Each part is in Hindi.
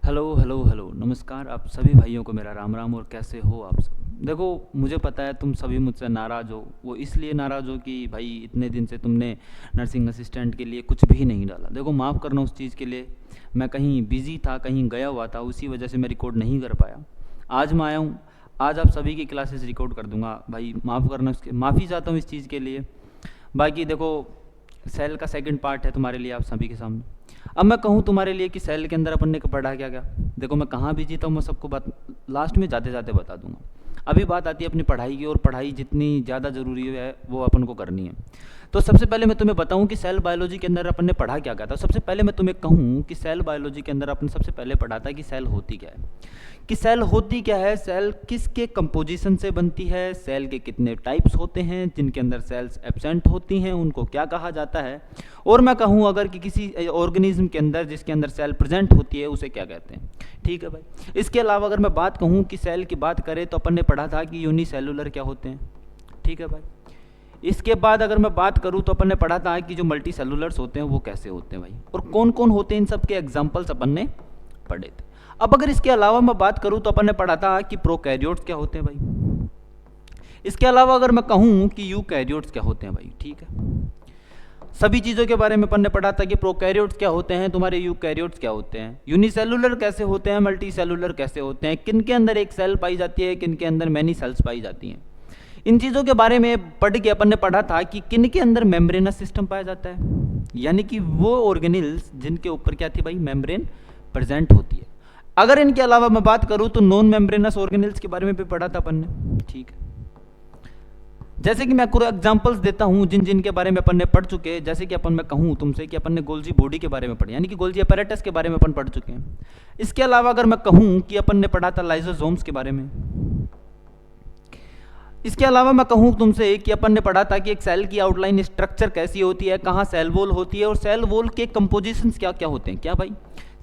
हेलो हेलो हेलो नमस्कार आप सभी भाइयों को मेरा राम राम। और कैसे हो आप सब? देखो, मुझे पता है तुम सभी मुझसे नाराज़ हो। वो इसलिए नाराज़ हो कि भाई इतने दिन से तुमने नर्सिंग असिस्टेंट के लिए कुछ भी नहीं डाला। देखो, माफ़ करना उस चीज़ के लिए। मैं कहीं बिजी था, कहीं गया हुआ था, उसी वजह से मैं रिकॉर्ड नहीं कर पाया। आज मैं आया हूँ, आज आप सभी की क्लासेस रिकॉर्ड कर दूंगा। भाई माफ़ करना, उसके माफ़ी चाहता हूँ इस चीज़ के लिए। बाकी देखो, सेल का सेकंड पार्ट है तुम्हारे लिए, आप सभी के सामने। अब मैं कहूँ तुम्हारे लिए कि सेल के अंदर अपन ने पढ़ा क्या क्या। देखो, मैं कहाँ बिजी था मैं सबको बात लास्ट में जाते जाते बता दूंगा। अभी बात आती है अपनी पढ़ाई की, और पढ़ाई जितनी ज़्यादा ज़रूरी है वो अपन को करनी है। तो सबसे पहले मैं तुम्हें बताऊं कि सेल बायोलॉजी के अंदर अपन ने पढ़ा क्या क्या था। सबसे पहले मैं तुम्हें कहूं कि सेल बायोलॉजी के अंदर अपन सबसे पहले पढ़ा था कि सेल होती क्या है। कि सेल होती क्या है, सेल किसके कंपोजिशन से बनती है, सेल के कितने टाइप्स होते हैं, जिनके अंदर सेल्स एब्सेंट होती हैं उनको क्या कहा जाता है। और मैं कहूँ अगर कि किसी ऑर्गेनिज्म के अंदर जिसके अंदर सेल प्रेजेंट होती है उसे क्या कहते हैं। ठीक है भाई। इसके अलावा अगर मैं बात कहूँ कि सेल की बात करें तो अपन ने पढ़ा था कि यूनिसेलुलर क्या होते हैं। ठीक है भाई। इसके बाद अगर मैं बात करूँ तो अपन ने पढ़ा था कि जो मल्टी सेलुलर्स होते हैं वो कैसे होते हैं भाई, और कौन कौन होते हैं, इन सब के एग्जाम्पल्स अपन ने पढ़े थे। अब अगर इसके अलावा मैं बात करूँ तो अपन ने पढ़ा था कि प्रोकैरियोट्स क्या होते हैं भाई। इसके अलावा अगर मैं कहूँ कि यूकैरियोट्स क्या होते हैं भाई। ठीक है। सभी चीज़ों के बारे में अपन ने पढ़ा था कि प्रोकैरियोट्स क्या होते हैं, तुम्हारे यूकैरियोट्स क्या होते हैं, यूनिसेलुलर कैसे होते हैं, मल्टी सेलुलर कैसे होते हैं, किन के अंदर एक सेल पाई जाती है, किन के अंदर मैनी सेल्स पाई जाती हैं। इन चीज़ों के बारे में पढ़ के अपन ने पढ़ा था कि किन के अंदर मेम्ब्रेनस सिस्टम पाया जाता है, यानी कि वो ऑर्गेनिल्स जिनके ऊपर क्या थी भाई, मेम्ब्रेन प्रेजेंट होती है। अगर इनके अलावा मैं बात करूं तो नॉन मेम्ब्रेनस ऑर्गेनिल्स के बारे में भी पढ़ा था अपन ने। ठीक है। जैसे कि मैं कुछ एग्जांपल्स देता हूं जिन जिन के बारे में अपन ने पढ़ चुके हैं। जैसे कि अपन मैं कहूं तुमसे कि अपन ने गोल्जी बॉडी के बारे में पढ़ा, यानी कि गोल्जी अपैरेटस के बारे में अपन पढ़ चुके हैं। इसके अलावा अगर मैं कहूं कि अपन ने पढ़ा था लाइसोसोम्स के बारे में। इसके अलावा मैं कहूं तुमसे कि अपन ने पढ़ा था कि एक सेल की आउटलाइन स्ट्रक्चर कैसी होती है, कहाँ सेल वॉल होती है, और सेल वॉल के कंपोजिशंस क्या क्या होते हैं। क्या भाई,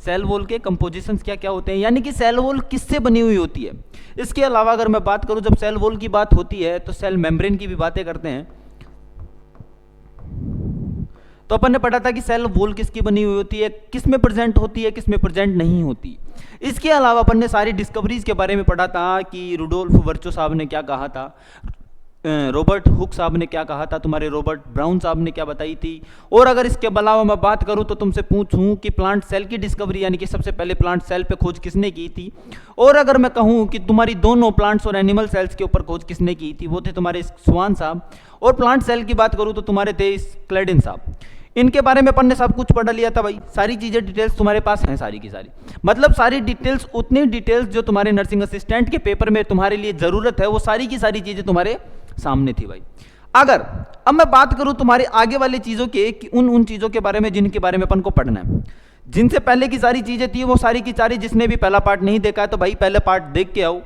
सेल वॉल के कंपोजिशंस क्या क्या होते हैं, यानी कि सेल वॉल किससे बनी हुई होती है। इसके अलावा अगर मैं बात करूं, जब सेल वॉल की बात होती है तो सेल मेम्ब्रेन की भी बातें करते हैं। तो अपन ने पढ़ा था कि सेल वॉल किसकी बनी हुई होती है, किस में प्रेजेंट होती है, किस में प्रेजेंट नहीं होती। इसके अलावा अपन ने सारी डिस्कवरीज के बारे में पढ़ा था कि रुडोल्फ वर्चो साहब ने क्या कहा था, रॉबर्ट हुक साहब ने क्या कहा था, तुम्हारे रॉबर्ट ब्राउन साहब ने क्या बताई थी। और अगर इसके अलावा मैं बात करूं तो तुमसे पूछूं कि प्लांट सेल की डिस्कवरी, यानी कि सबसे पहले प्लांट सेल पे खोज किसने की थी। और अगर मैं कहूं कि तुम्हारी दोनों प्लांट्स और एनिमल सेल्स के ऊपर खोज किसने की थी, वो थे तुम्हारे स्वान साहब। और प्लांट सेल की बात करूं तो तुम्हारे थे क्लेडिन साहब। इनके बारे में अपन ने सब कुछ पढ़ लिया था भाई। सारी चीज़ें डिटेल्स तुम्हारे पास हैं, सारी की सारी, मतलब सारी डिटेल्स, उतनी डिटेल्स जो तुम्हारे नर्सिंग असिस्टेंट के पेपर में तुम्हारे लिए ज़रूरत है, वो सारी की सारी चीज़ें तुम्हारे सामने थी भाई। अगर अब मैं बात करूं तुम्हारे आगे वाली चीज़ों के, कि उन चीज़ों के बारे में जिनके बारे में अपन को पढ़ना है, जिनसे पहले की सारी चीज़ें थी वो सारी की सारी, जिसने भी पहला पार्ट नहीं देखा है तो भाई पहले पार्ट देख के आओ।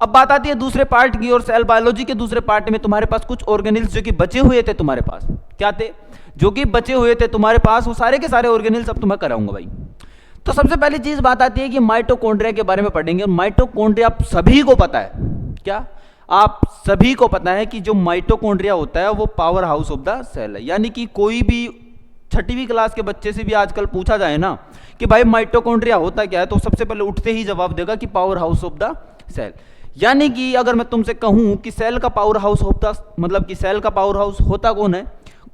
अब बात आती है दूसरे पार्ट की, और सेल बायोलॉजी के दूसरे पार्ट में तुम्हारे पास कुछ ऑर्गेनिल्स जो कि बचे हुए थे तुम्हारे पास। क्या थे जो कि बचे हुए थे तुम्हारे पास, वो सारे के सारे ऑर्गेनिल्स अब तुम्हें कराऊंगा भाई। तो सबसे पहली चीज बात आती है कि माइटोकॉन्ड्रिया के बारे में पढ़ेंगे। और माइटोकॉन्ड्रिया आप सभी को पता है, क्या आप सभी को पता है कि जो माइटोकॉन्ड्रिया होता है वो powerhouse of the cell है। यानी कि कोई भी छठवीं क्लास के बच्चे से भी आजकल पूछा जाए ना कि भाई माइटोकॉन्ड्रिया होता क्या है, तो सबसे पहले उठते ही जवाब देगा कि powerhouse of the cell. यानी कि अगर मैं तुमसे कहूं कि सेल का पावर हाउस होता, मतलब कि सेल का पावर हाउस होता कौन है,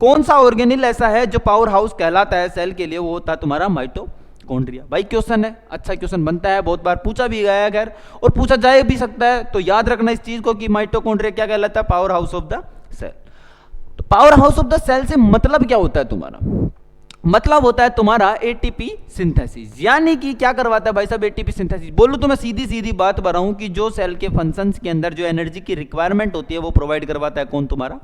कौन सा ऑर्गेनिल ऐसा है जो पावर हाउस कहलाता है सेल के लिए, वो होता है तुम्हारा माइटोकॉन्ड्रिया। भाई क्वेश्चन है, अच्छा क्वेश्चन बनता है, बहुत बार पूछा भी गया है खैर, और पूछा जाए भी सकता है। तो याद रखना इस चीज को कि माइटोकॉन्ड्रिया क्या कहलाता है, powerhouse of the cell. तो powerhouse of the cell से मतलब क्या होता है तुम्हारा, मतलब होता है तुम्हारा एटीपी सिंथेसिस। यानी कि क्या करवाता है भाई साहब एटीपी सिंथेसिस। बोलूं तो मैं सीधी सीधी बात बताऊं कि जो सेल के फंक्शंस के अंदर जो एनर्जी की रिक्वायरमेंट होती है वो प्रोवाइड करवाता है कौन, तुम्हारा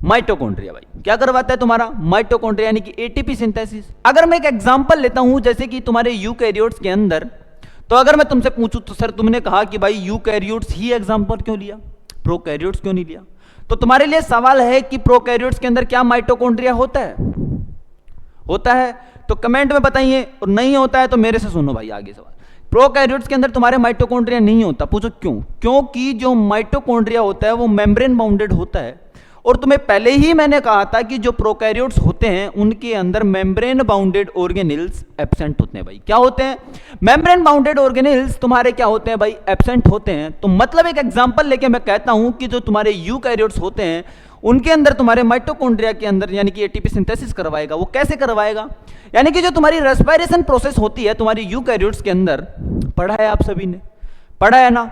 माइटोकॉन्ड्रिया भाई। क्या करवाता है तुम्हारा माइटोकॉन्ड्रिया, यानी कि एटीपी सिंथेसिस। अगर मैं एक एग्जांपल लेता हूं, जैसे कि तुम्हारे यूकैरियोट्स के अंदर, तो अगर मैं तुमसे पूछूं तो सर तुमने कहा कि भाई यूकैरियोट्स ही एग्जांपल क्यों लिया, प्रोकैरियोट्स क्यों नहीं लिया। तो तुम्हारे लिए सवाल है कि प्रोकैरियोट्स के अंदर क्या माइटोकॉन्ड्रिया होता है, होता है तो कमेंट में बताइए, और नहीं होता है तो मेरे से सुनो भाई आगे सवाल। प्रोकैरियोट्स के अंदर तुम्हारे माइटोकॉन्ड्रिया नहीं होता। पूछो क्यों, क्योंकि जो माइटोकॉन्ड्रिया होता है वो मेम्ब्रेन बाउंडेड होता है, और तुम्हें पहले ही मैंने कहा था कि जो प्रोकैरियोट्स होते हैं उनके अंदर मेम्ब्रेन बाउंडेड ऑर्गेनेल्स एब्सेंट होते हैं भाई। क्या होते हैं? मेम्ब्रेन बाउंडेड ऑर्गेनेल्स तुम्हारे क्या होते हैं भाई? एब्सेंट होते हैं। तो मतलब एक एग्जांपल लेके मैं कहता हूं कि जो तुम्हारे यूकैरियोट्स होते हैं उनके अंदर तुम्हारे माइटोकॉन्ड्रिया के अंदर यानी कि एटीपी सिंथेसिस करवाएगा। वो कैसे करवाएगा? यानी कि जो तुम्हारी रेस्पिरेशन प्रोसेस होती है तुम्हारी यूकैरियोट्स के अंदर, पढ़ा है आप सभी ने, पढ़ा है ना?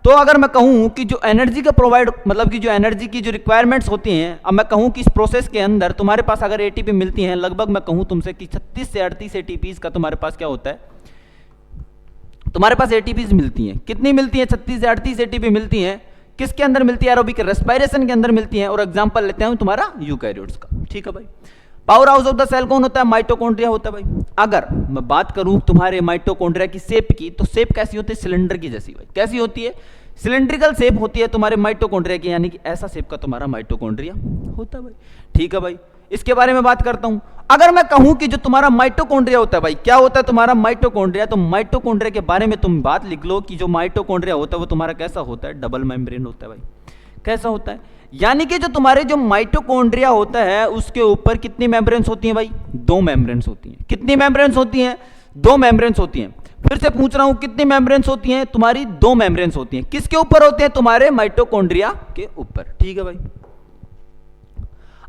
तो अगर मैं कहूं कि जो एनर्जी का प्रोवाइड मतलब कि जो एनर्जी की जो रिक्वायरमेंट्स होती हैं, अब मैं कहूं कि इस प्रोसेस के अंदर तुम्हारे पास अगर एटीपी मिलती हैं, लगभग मैं कहूं तुमसे कि 36 से 38 एटीपीज का तुम्हारे पास क्या होता है, तुम्हारे पास एटीपीज मिलती हैं। कितनी मिलती हैं? 36 से 38 एटीपी मिलती हैं। किसके अंदर मिलती है? एरोबिक रेस्पिरेशन के अंदर मिलती हैं। और एग्जांपल लेते हैं तुम्हारा यूकैरियोट्स का, ठीक है भाई। Powerhouse of the cell कौन होता है? माइटोकॉन्ड्रिया होता है भाई। अगर मैं बात करूं तुम्हारे माइटोकॉन्ड्रिया की शेप की, तो शेप कैसी होती है? सिलेंडर की जैसी भाई। कैसी होती है? सिलेंड्रिकल शेप होती है तुम्हारे माइटोकॉन्ड्रिया की, यानी कि ऐसा शेप का तुम्हारा माइटोकॉन्ड्रिया होता है भाई, ठीक है भाई। इसके बारे में बात करता हूं। अगर मैं कहूं कि जो तुम्हारा माइटोकॉन्ड्रिया होता है भाई, क्या होता है तुम्हारा माइटोकॉन्ड्रिया, तो माइटोकॉन्ड्रिया के बारे में तुम बात लिख लो कि जो माइटोकॉन्ड्रिया होता है वो तुम्हारा कैसा होता है? डबल मेम्ब्रेन होता है भाई। कैसा होता है? यानी कि जो तुम्हारे जो माइटोकॉन्ड्रिया होता है उसके ऊपर कितनी मेम्ब्रेन्स होती हैं भाई? 2 मेम्ब्रेन्स होती हैं। कितनी मेम्ब्रेन्स होती हैं? 2 मेम्ब्रेन्स होती हैं। फिर से पूछ रहा हूं, कितनी मेम्ब्रेन्स होती हैं? तुम्हारी 2 मेम्ब्रेन्स होती हैं। किसके ऊपर होते हैं? तुम्हारे माइटोकॉन्ड्रिया के ऊपर, ठीक है भाई।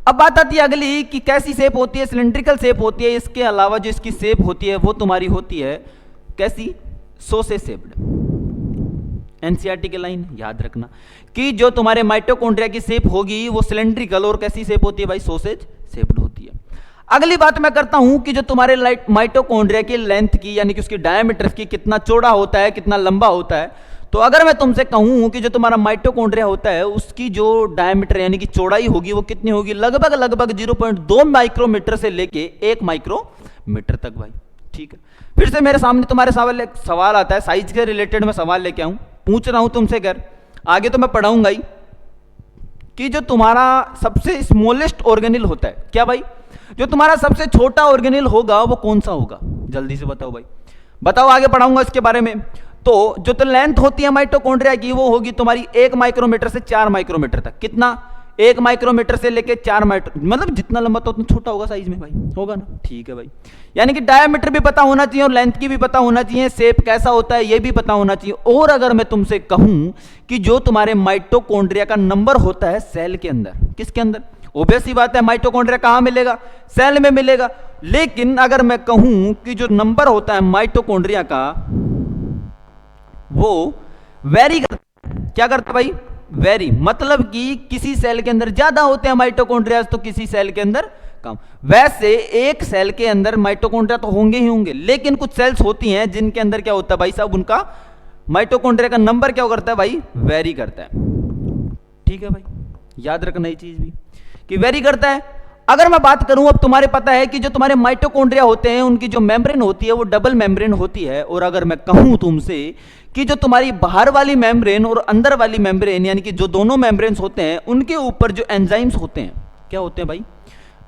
अब बात आती है अगली कि कैसी शेप होती है? सिलेंड्रिकल शेप होती है। इसके अलावा जो इसकी शेप होती है वो तुम्हारी होती है कैसी? Sausage shaped. एनसीईआरटी के लाइन याद रखना कि जो तुम्हारे माइटोकॉन्ड्रिया की शेप होगी वो सिलेंड्रिकल और कैसी शेप होती है भाई? सॉसेज शेप्ड होती है। अगली बात मैं करता हूं कि जो तुम्हारे माइटोकॉन्ड्रिया की लेंथ की यानी कि उसकी डायमीटर की कितना चौड़ा होता है, कितना लंबा होता है। तो अगर मैं तुमसे कहूं कि जो तुम्हारा माइटोकॉन्ड्रिया होता है उसकी जो डायमीटर यानी कि चौड़ाई होगी वो कितनी होगी? लगभग 0.2 माइक्रोमीटर से लेके 1 माइक्रोमीटर तक भाई, ठीक है। फिर से मेरे सामने तुम्हारे सामने एक सवाल आता है, साइज के रिलेटेड मैं सवाल लेके आऊं, पूछ रहा हूं तुमसे घर, आगे तो मैं पढ़ाऊंगा ही, कि जो तुम्हारा सबसे स्मॉलेस्ट ऑर्गेनिल होता है, क्या भाई? जो तुम्हारा सबसे छोटा ऑर्गेनिल होगा वो कौन सा होगा? जल्दी से बताओ भाई, बताओ, आगे पढ़ाऊंगा इसके बारे में। तो जो तो लेंथ होती है माइटोकॉन्ड्रिया की वो होगी तुम्हारी 1 माइक्रोमीटर से 4 माइक्रोमीटर तक। कितना? 1 माइक्रोमीटर से लेके 4 माइक्रो, मतलब जितना लंबा तो उतना छोटा होगा साइज में भाई, होगा ना, ठीक है भाई। यानी कि डायमीटर भी पता होना चाहिए और लेंथ की भी पता होना चाहिए, शेप कैसा होता है ये भी पता होना चाहिए। और अगर मैं तुमसे कहूं कि जो तुम्हारे माइटोकॉन्ड्रिया का नंबर होता है सेल के अंदर, किसके अंदर? ऑब्वियस सी बात है, माइटोकॉन्ड्रिया कहां मिलेगा? सेल में मिलेगा। लेकिन अगर मैं कहूं कि जो नंबर होता है माइटोकॉन्ड्रिया का वो वेरी करता है। क्या करता है भाई? वेरी, मतलब कि किसी सेल के अंदर ज्यादा होते हैं माइटोकॉन्ड्रिया तो किसी सेल के अंदर कम। वैसे एक सेल के अंदर माइटोकॉन्ड्रिया तो होंगे ही होंगे, लेकिन कुछ सेल्स होती हैं जिनके अंदर क्या होता है भाई साहब, उनका माइटोकॉन्ड्रिया का नंबर क्या करता है भाई? वेरी करता है, ठीक है भाई। याद रखना ये चीज भी कि वेरी करता है। अगर मैं बात करूं, अब तुम्हारे पता है कि जो तुम्हारे माइटोकॉन्ड्रिया होते हैं उनकी जो मेम्ब्रेन होती है वो डबल मेम्ब्रेन होती है। और अगर मैं कहूं तुमसे कि जो तुम्हारी बाहर वाली मेम्ब्रेन और अंदर वाली मेम्ब्रेन यानी कि जो दोनों मेम्ब्रेन्स होते हैं उनके ऊपर जो एंजाइम्स होते हैं, क्या होते हैं भाई?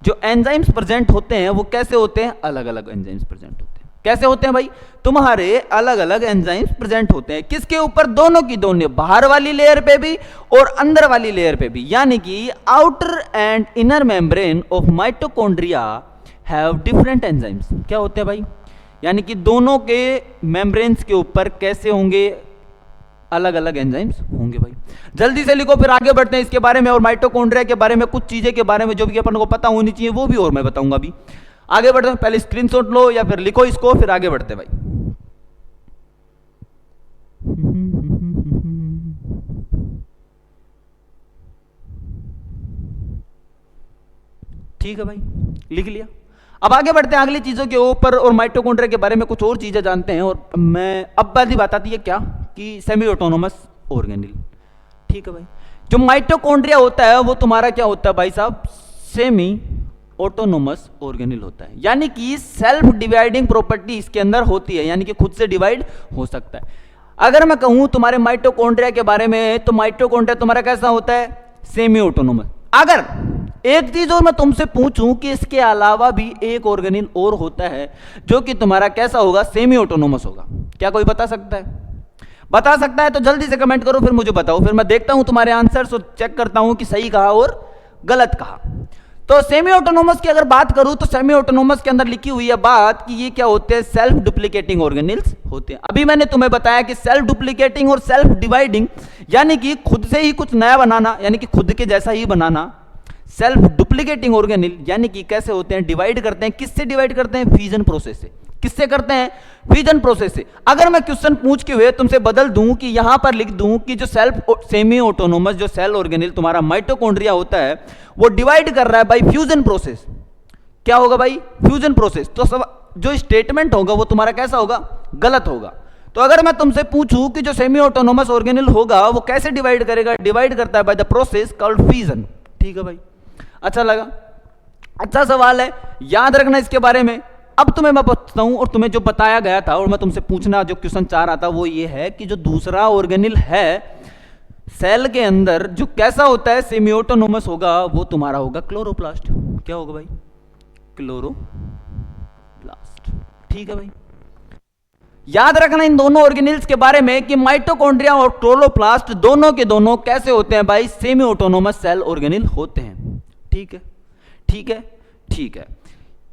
जो एंजाइम्स प्रेजेंट होते हैं वो कैसे होते हैं? अलग अलग एंजाइम्स प्रेजेंट होते हैं। कैसे होते हैं भाई? तुम्हारे अलग अलग एंजाइम्स प्रेजेंट होते हैं। किसके ऊपर? दोनों की दोनों, बाहर वाली लेयर पे भी और अंदर वाली लेयर पे भी। यानी कि outer and inner membrane of mitochondria have different enzymes. क्या होते हैं भाई? यानी कि दोनों के मेम्ब्रेन्स के ऊपर कैसे होंगे? अलग अलग एंजाइम्स होंगे भाई। जल्दी से लिखो, फिर आगे बढ़ते हैं इसके बारे में और माइटोकॉन्ड्रिया के बारे में, कुछ चीजें के बारे में जो भी अपन को पता होनी चाहिए वो भी और मैं बताऊंगा अभी। आगे बढ़ते हैं, पहले स्क्रीनशॉट लो या फिर लिखो इसको, फिर आगे बढ़ते भाई। ठीक है भाई, लिख लिया। अब आगे बढ़ते हैं अगली चीजों के ऊपर और माइटोकॉन्ड्रिया के बारे में कुछ और चीजें जानते हैं। और मैं अब वाली बात आती है क्या कि सेमी ऑटोनोमस ऑर्गेनिल, ठीक है भाई। जो माइटोकॉन्ड्रिया होता है वो तुम्हारा क्या होता है भाई साहब? सेमी ऑटोनोमस ऑर्गेनिल होता है। यानी कि सेल्फ डिवाइडिंग प्रॉपर्टी इसके अंदर होती है, यानी कि खुद से डिवाइड हो सकता है। अगर मैं कहूं तुम्हारे माइटोकॉन्ड्रिया के बारे में, तो माइटोकॉन्ड्रिया तुम्हारा कैसा होता है? Semi autonomous. अगर एक चीज और मैं तुमसे पूछूं कि इसके अलावा भी एक ऑर्गेनिल और होता है जो कि तुम्हारा कैसा होगा? सेमी ऑटोनोमस होगा। क्या कोई बता सकता है? बता सकता है तो जल्दी से कमेंट करो, फिर मुझे बताओ, फिर मैं देखता हूं तुम्हारे आंसर्स और चेक करता हूं कि सही कहा और गलत कहा। तो सेमी ऑटोनोमस की अगर बात करूं तो सेमी ऑटोनोमस के अंदर लिखी हुई है बात कि ये क्या होते हैं, सेल्फ डुप्लीकेटिंग ऑर्गेनिल्स होते हैं। अभी मैंने तुम्हें बताया कि सेल्फ डुप्लीकेटिंग और सेल्फ डिवाइडिंग यानी कि खुद से ही कुछ नया बनाना, यानी कि खुद के जैसा ही बनाना। सेल्फ डुप्लीकेटिंग ऑर्गेनिल यानी कि कैसे होते हैं, डिवाइड करते हैं। किससे डिवाइड करते हैं? फिजन प्रोसेस से। किससे करते हैं? फिजन प्रोसेस से। अगर मैं क्वेश्चन पूछ के हुए तुमसे बदल दूं कि यहां पर लिख दूं कि जो सेमी ऑटोनोमस जो सेल ऑर्गेनिल तुम्हारा माइटोकॉन्ड्रिया होता है वो डिवाइड कर रहा है बाय फ्यूजन प्रोसेस, क्या होगा भाई? Fusion process. तो सब जो स्टेटमेंट होगा वो तुम्हारा कैसा होगा? गलत होगा। तो अगर मैं तुमसे पूछूं कि जो सेमी ऑटोनोमस ऑर्गेनिल होगा वो कैसे डिवाइड करेगा, डिवाइड करता है by the process called fission. ठीक है भाई, अच्छा लगा, अच्छा सवाल है, याद रखना इसके बारे में। अब तुम्हें मैं पूछता हूं और तुम्हें जो बताया गया था और मैं तुमसे पूछना जो क्वेश्चन चाह रहा था वो ये है कि जो दूसरा ऑर्गेनिल है सेल के अंदर जो कैसा होता है, सेमी ऑटोनोमस होगा, वो तुम्हारा होगा क्लोरोप्लास्ट। क्या होगा भाई? क्लोरोप्लास्ट। ठीक है भाई, याद रखना इन दोनों ऑर्गेनिल्स के बारे में कि माइटोकॉन्ड्रिया और क्लोरोप्लास्ट दोनों के दोनों कैसे होते हैं भाई? सेमी ऑटोनोमस सेल ऑर्गेनिल होते हैं। ठीक है, ठीक है, ठीक है,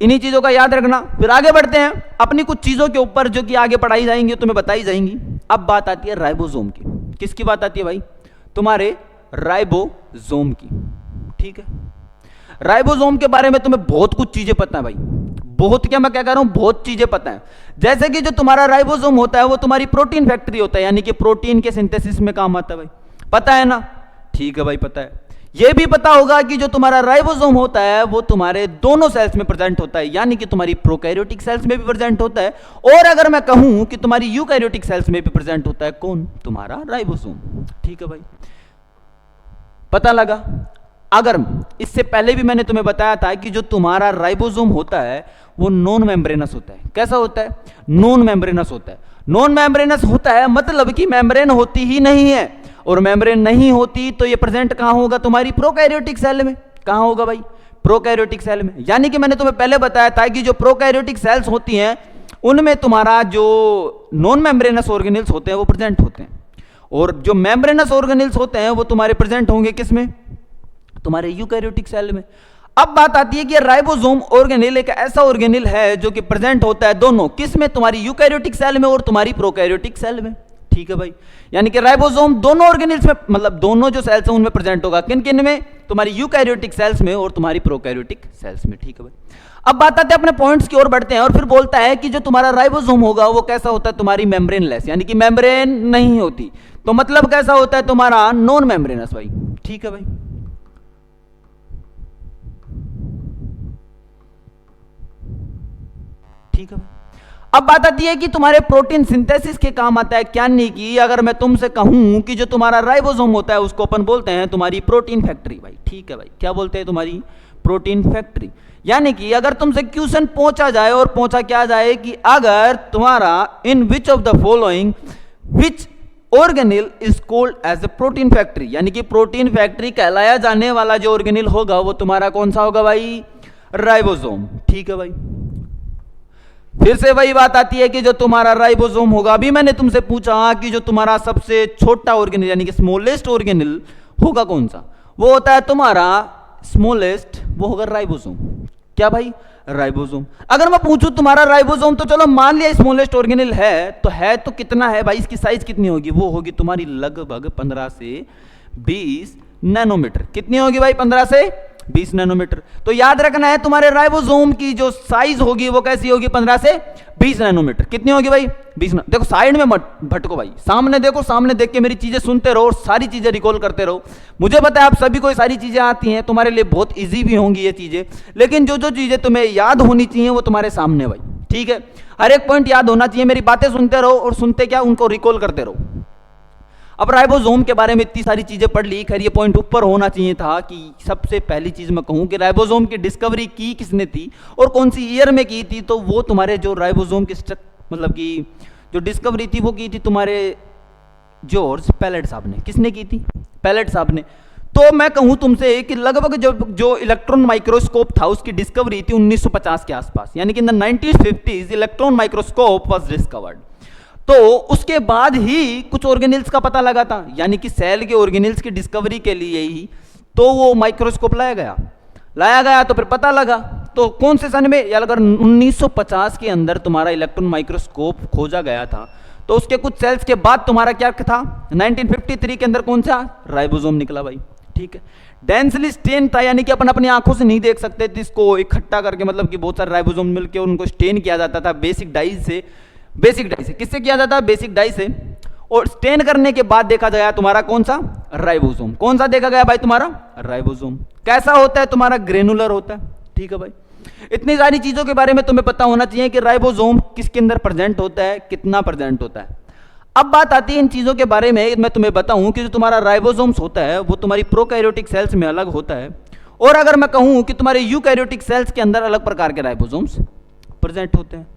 इन्हीं चीजों का याद रखना। फिर आगे बढ़ते हैं अपनी कुछ चीजों के ऊपर जो कि आगे पढ़ाई जाएंगी, तुम्हें बताई जाएंगी। अब बात आती है राइबोसोम की। किसकी बात आती है भाई? तुम्हारे राइबोसोम की। ठीक है, राइबोसोम के बारे में तुम्हें बहुत कुछ चीजें पता है भाई, बहुत, क्या मैं क्या कह रहा हूं, बहुत चीजें पता है। जैसे कि जो तुम्हारा राइबोसोम होता है वो तुम्हारी प्रोटीन फैक्ट्री होता है, यानी कि प्रोटीन के सिंथेसिस में काम आता है भाई, पता है ना? ठीक है भाई, पता है। यह भी पता होगा कि जो तुम्हारा राइबोसोम होता है वो तुम्हारे दोनों सेल्स में प्रेजेंट होता है, यानी कि तुम्हारी प्रोकैरियोटिक सेल्स में भी प्रेजेंट होता है, और अगर मैं कहूं कि तुम्हारी यूकैरियोटिक सेल्स में भी प्रेजेंट होता है। कौन? तुम्हारा राइबोसोम। ठीक है भाई, पता लगा। अगर इससे पहले भी मैंने तुम्हें बताया था कि जो तुम्हारा राइबोसोम होता है वो नॉन मेम्ब्रेनस होता है। कैसा होता है? नॉन मेम्ब्रेनस होता है। नॉन मेम्ब्रेनस होता है मतलब कि मेम्ब्रेन होती ही नहीं है, और मेम्ब्रेन नहीं होती तो ये प्रेजेंट कहां होगा? तुम्हारी प्रोकैरियोटिक सेल में। कहां होगा भाई? प्रोकैरियोटिक सेल में। यानी कि मैंने तुम्हें पहले बताया था कि जो प्रोकैरियोटिक सेल्स होती हैं उनमें तुम्हारा जो नॉन मेम्ब्रेनस ऑर्गेनिल्स होते हैं वो प्रेजेंट होते हैं, और जो मेम्ब्रेनस ऑर्गेनिल्स होते हैं वो तुम्हारे प्रेजेंट होंगे किसमें? तुम्हारे यूकैरियोटिक सेल में। अब बात आती है कि राइबोसोम ऑर्गेनिल एक ऐसा ऑर्गेनिल है जो कि प्रेजेंट होता है दोनों, किसमें? तुम्हारी यूकैरियोटिक सेल में और तुम्हारी प्रोकैरियोटिक सेल में। ठीक है भाई, यानी कि राइबोसोम दोनों ऑर्गेनिल्स में, मतलब दोनों जो सेल्स हैं उनमें प्रेजेंट होगा। किन किन में? तुम्हारी यूकैरियोटिक सेल्स में और तुम्हारी प्रोकैरियोटिक सेल्स में। ठीक है भाई, अब बात आते हैं अपने पॉइंट्स की ओर बढ़ते हैं, और फिर बोलता है कि जो तुम्हारा राइबोसोम होगा वो कैसा होता है? तुम्हारी मेम्ब्रेनलेस, यानी कि मेम्ब्रेन नहीं होती। तो मतलब कैसा होता है? तुम्हारा नॉन मेम्ब्रेनस भाई। ठीक है भाई, ठीक है। अब बात आती है कि तुम्हारे प्रोटीन सिंथेसिस के काम आता है क्या? नहीं की अगर मैं तुमसे कहूं कि जो तुम्हारा राइबोसोम होता है उसको अपन बोलते हैं तुम्हारी प्रोटीन फैक्ट्री भाई। ठीक है भाई, क्या बोलते हैं? तुम्हारी प्रोटीन फैक्ट्री। यानी कि अगर तुमसे क्वेश्चन पूछा जाए, और पूछा क्या जाए कि अगर तुम्हारा in which of the following which organelle is called as a protein factory, यानी कि प्रोटीन फैक्ट्री कहलाया जाने वाला जो ऑर्गेनिल होगा वो तुम्हारा कौन सा होगा भाई? राइबोसोम। ठीक है भाई, फिर से वही बात आती है कि जो तुम्हारा राइबोसोम होगा, अभी मैंने तुमसे पूछा कि जो तुम्हारा सबसे छोटा ऑर्गेनिल यानी कि स्मॉलेस्ट ऑर्गेनिल होगा कौन सा? वो होता है तुम्हारा स्मॉलेस्ट, वो होगा राइबोसोम। क्या भाई? राइबोसोम। अगर मैं पूछूं तुम्हारा राइबोसोम, तो चलो मान लिया स्मॉलेस्ट ऑर्गेनिल है तो कितना है भाई? इसकी साइज कितनी होगी? वो होगी तुम्हारी लगभग 15 से 20 नैनोमीटर। कितनी होगी भाई? 15 से 20 नैनोमीटर। तो याद रखना है तुम्हारे राइबोसोम की जो साइज होगी वो कैसी होगी? 15 से 20 नैनोमीटर। कितनी होगी भाई? 20। देखो साइड में मत भटको भाई, सामने देखो, सामने देख के मेरी चीजें सुनते रहो और सारी चीजें रिकॉल करते रहो। मुझे पता है आप सभी को ये सारी चीजें आती हैं, तुम्हारे लिए बहुत इजी भी होंगी ये चीजें, लेकिन जो जो चीजें तुम्हें याद होनी चाहिए वो तुम्हारे सामने भाई। ठीक है, हर एक पॉइंट याद होना चाहिए। मेरी बातें सुनते रहो और सुनते क्या, उनको रिकॉल करते रहो। अब राइबोसोम के बारे में इतनी सारी चीजें पढ़ ली, खैर ये पॉइंट ऊपर होना चाहिए था कि सबसे पहली चीज मैं कहूं कि राइबोसोम की डिस्कवरी की किसने थी और कौन सी ईयर में की थी? तो वो तुम्हारे जो राइबोसोम की मतलब कि जो डिस्कवरी थी वो की थी तुम्हारे जॉर्ज पैलेट साहब ने। किसने की थी? पैलेट साहब ने। तो मैं कहूं तुमसे कि लगभग जो इलेक्ट्रॉन माइक्रोस्कोप था उसकी डिस्कवरी थी 1950 के आसपास, यानी कि in the 1950s electron microscope was discovered. तो उसके बाद ही कुछ ऑर्गेनिल्स का पता लगा था, यानी कि सेल के ऑर्गेनिल्स की डिस्कवरी के लिए ही तो वो माइक्रोस्कोप लाया गया तो फिर पता लगा। तो कौन से सन में, या अगर 1950 के अंदर तुम्हारा इलेक्ट्रॉन माइक्रोस्कोप खोजा गया था, तो उसके कुछ सेल्स के बाद तुम्हारा क्या था, 1953 के अंदर कौन सा राइबोसोम निकला भाई। ठीक है, डेंसली स्टेन था, यानी कि अपन अपनी आंखों से नहीं देख सकते थे इसको इकट्ठा करके, मतलब कि बहुत सारे राइबोसोम मिलकर उनको स्टेन किया जाता था बेसिक डाई से। किससे किया जाता है, बेसिक डाई से। और स्टेन करने के बाद देखा गया तुम्हारा कौन सा, राइबोसोम। कौन सा देखा गया भाई, तुम्हारा राइबोसोम। कैसा होता है, तुम्हारा ग्रेनुलर होता है। ठीक है भाई, इतनी सारी चीजों के बारे में तुम्हें पता होना चाहिए कि राइबोसोम किसके अंदर प्रेजेंट होता है, कितना प्रेजेंट होता है। अब बात आती है इन चीजों के बारे में, मैं तुम्हें बताऊं कि जो तुम्हारा राइबोसोम्स होता है वो तुम्हारी प्रोकैरियोटिक सेल्स में अलग होता है, और अगर मैं कहूं कि तुम्हारे यूकैरियोटिक सेल्स के अंदर अलग प्रकार के राइबोसोम्स प्रेजेंट होते हैं।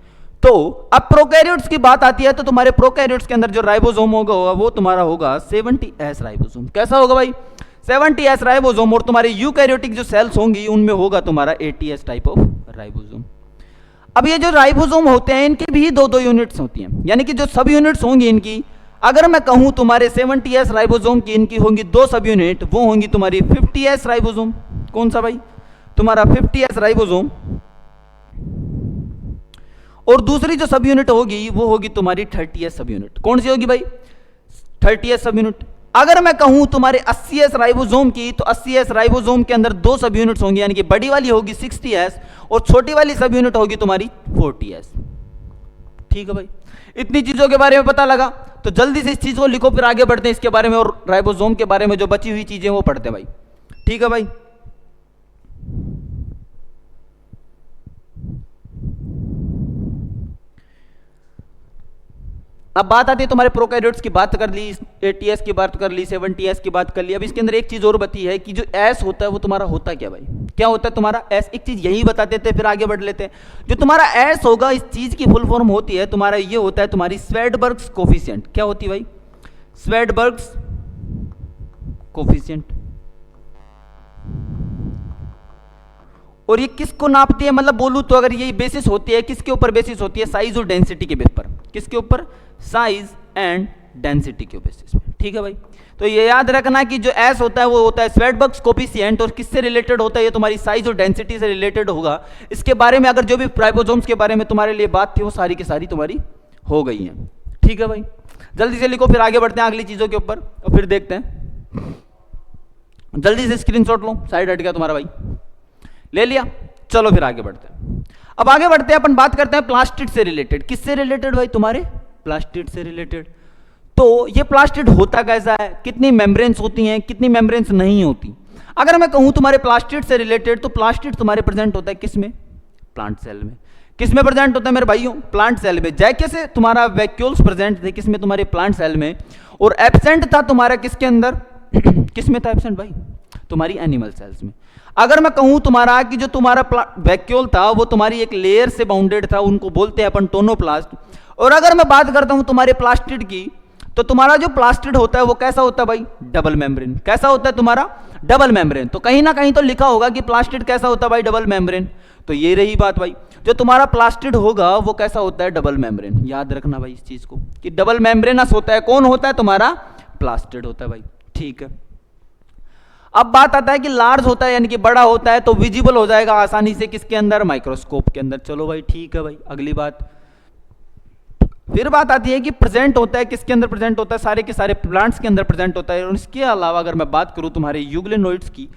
तो अब प्रोकैरियोट्स की बात आती है, तो तुम्हारे प्रोकैरियोट्स के अंदर जो राइबोसोम होगा वो तुम्हारा होगा 70S राइबोसोम। कैसा होगा भाई, 70S राइबोसोम। और तुम्हारे यूकैरियोटिक जो सेल्स होंगी उनमें होगा तुम्हारा 80S टाइप ऑफ राइबोसोम। अब ये जो राइबोसोम होते हैं इनकी भी दो यूनिट्स होती हैं, यानी कि जो सब यूनिट्स होंगी इनकी, अगर मैं कहूं तुम्हारे 70S राइबोसोम की इनकी होंगी दो सब यूनिट, वो होंगी तुम्हारी 50S राइबोसोम। कौन सा भाई, तुम्हारा 50S राइबोसोम। और दूसरी जो सब यूनिट होगी वो होगी तुम्हारी 30S सब यूनिट। कौन सी होगी भाई, 30S सब यूनिट। अगर मैं कहूं तुम्हारे 80S राइबोसोम की, तो 80S राइबोसोम के अंदर दो सब यूनिट्स होंगी, यानी कि बड़ी वाली होगी 60S और छोटी वाली सब यूनिट होगी तुम्हारी 40S। ठीक है भाई, इतनी चीजों के बारे में पता लगा, तो जल्दी से इस चीज को लिखो, फिर आगे बढ़ते हैं इसके बारे में, और राइबोसोम के बारे में जो बची हुई चीजें वो पढ़ते हैं भाई। ठीक है भाई, अब बात आती है तुम्हारे प्रोकैरियोट्स की, बात कर ली, 80S की बात कर ली, 70S की बात कर ली। अब इसके अंदर एक चीज और बची है कि जो S होता है वो तुम्हारा होता क्या भाई, क्या होता है तुम्हारा S। एक चीज यही बता देते फिर आगे बढ़ लेते हैं। जो तुम्हारा S होगा, इस चीज की फुल फॉर्म होती है तुम्हारा, ये होता है तुम्हारी स्वेडबर्ग्स कोफिशिएंट। क्या होती है भाई, स्वेडबर्ग्स कोफिशिएंट। और ये किसको नापती है, मतलब बोलूं तो अगर ये बेसिस होती है, किसके ऊपर बेसिस होती है, साइज और डेंसिटी के बेस पर। किसके ऊपर, साइज एंड डेंसिटी के बेसिस पे। ठीक है भाई, तो ये याद रखना कि जो S होता है वो होता है स्वेडबर्ग्स कोफिशिएंट, और किससे रिलेटेड होता है, ये तुम्हारी साइज और डेंसिटी से रिलेटेड होगा। इसके बारे में अगर जो भी राइबोसोम्स के बारे में तुम्हारे लिए बात थी वो सारी की सारी तुम्हारी हो गई है। ठीक है भाई, जल्दी से लिखो, फिर आगे बढ़ते हैं अगली चीजों के ऊपर और फिर देखते हैं। जल्दी से स्क्रीनशॉट लो, साइड हट गया तुम्हारा भाई, ले लिया। चलो फिर आगे बढ़ते हैं। अब आगे बढ़ते हैं, अपन बात करते हैं प्लास्टिड से रिलेटेड। किससे रिलेटेड भाई, तुम्हारे प्लास्टिड से रिलेटेड। तो ये प्लास्टिड होता कैसा है, कितनी मेम्ब्रेन्स होती हैं, कितनी मेम्ब्रेन्स नहीं होती। अगर मैं कहूं तुम्हारे प्लास्टिड से रिलेटेड, तो प्लास्टिड तुम्हारे प्रेजेंट होता है किसमें, प्लांट सेल में। किसमें प्रेजेंट होता है मेरे भाइयों, प्लांट सेल में। जैसे तुम्हारा वैक्यूल्स प्रेजेंट थे किसमें, तुम्हारे प्लांट सेल में, और एब्सेंट था तुम्हारा किसके अंदर किसमें था एब्सेंट भाई, तुम्हारी एनिमल सेल्स में। अगर मैं कहूं तुम्हारा कि जो तुम्हारा वैक्यूल था वो तुम्हारी एक लेयर से बाउंडेड था, उनको बोलते हैं अपन टोनोप्लास्ट। और अगर मैं बात करता हूं तुम्हारे प्लास्टिड की, तो तुम्हारा जो प्लास्टिड होता है वो कैसा होता है भाई, डबल मेम्ब्रेन। कैसा होता है तुम्हारा, डबल मेम्ब्रेन। तो कहीं ना कहीं तो लिखा होगा कि प्लास्टिड कैसा होता है भाई, डबल मेम्ब्रेन। तो ये रही बात भाई, जो तुम्हारा प्लास्टिड होगा वो कैसा होता है, डबल मेम्ब्रेन। याद रखना भाई इस चीज को कि डबल मेम्ब्रेनस होता है। कौन होता है, तुम्हारा प्लास्टिड होता है भाई। ठीक है, अब बात आता है कि लार्ज होता है यानी कि बड़ा होता है, तो विजिबल हो जाएगा आसानी से किसके अंदर, माइक्रोस्कोप के अंदर। चलो भाई ठीक है भाई, अगली बात। फिर बात आती है कि प्रेजेंट होता है किसके अंदर, प्रेजेंट होता है सारे के सारे प्लांट्स के अंदर प्रेजेंट होता है। और इसके अलावा अगर मैं बात करूं तुम्हारे यूग्लेनोइड्स की,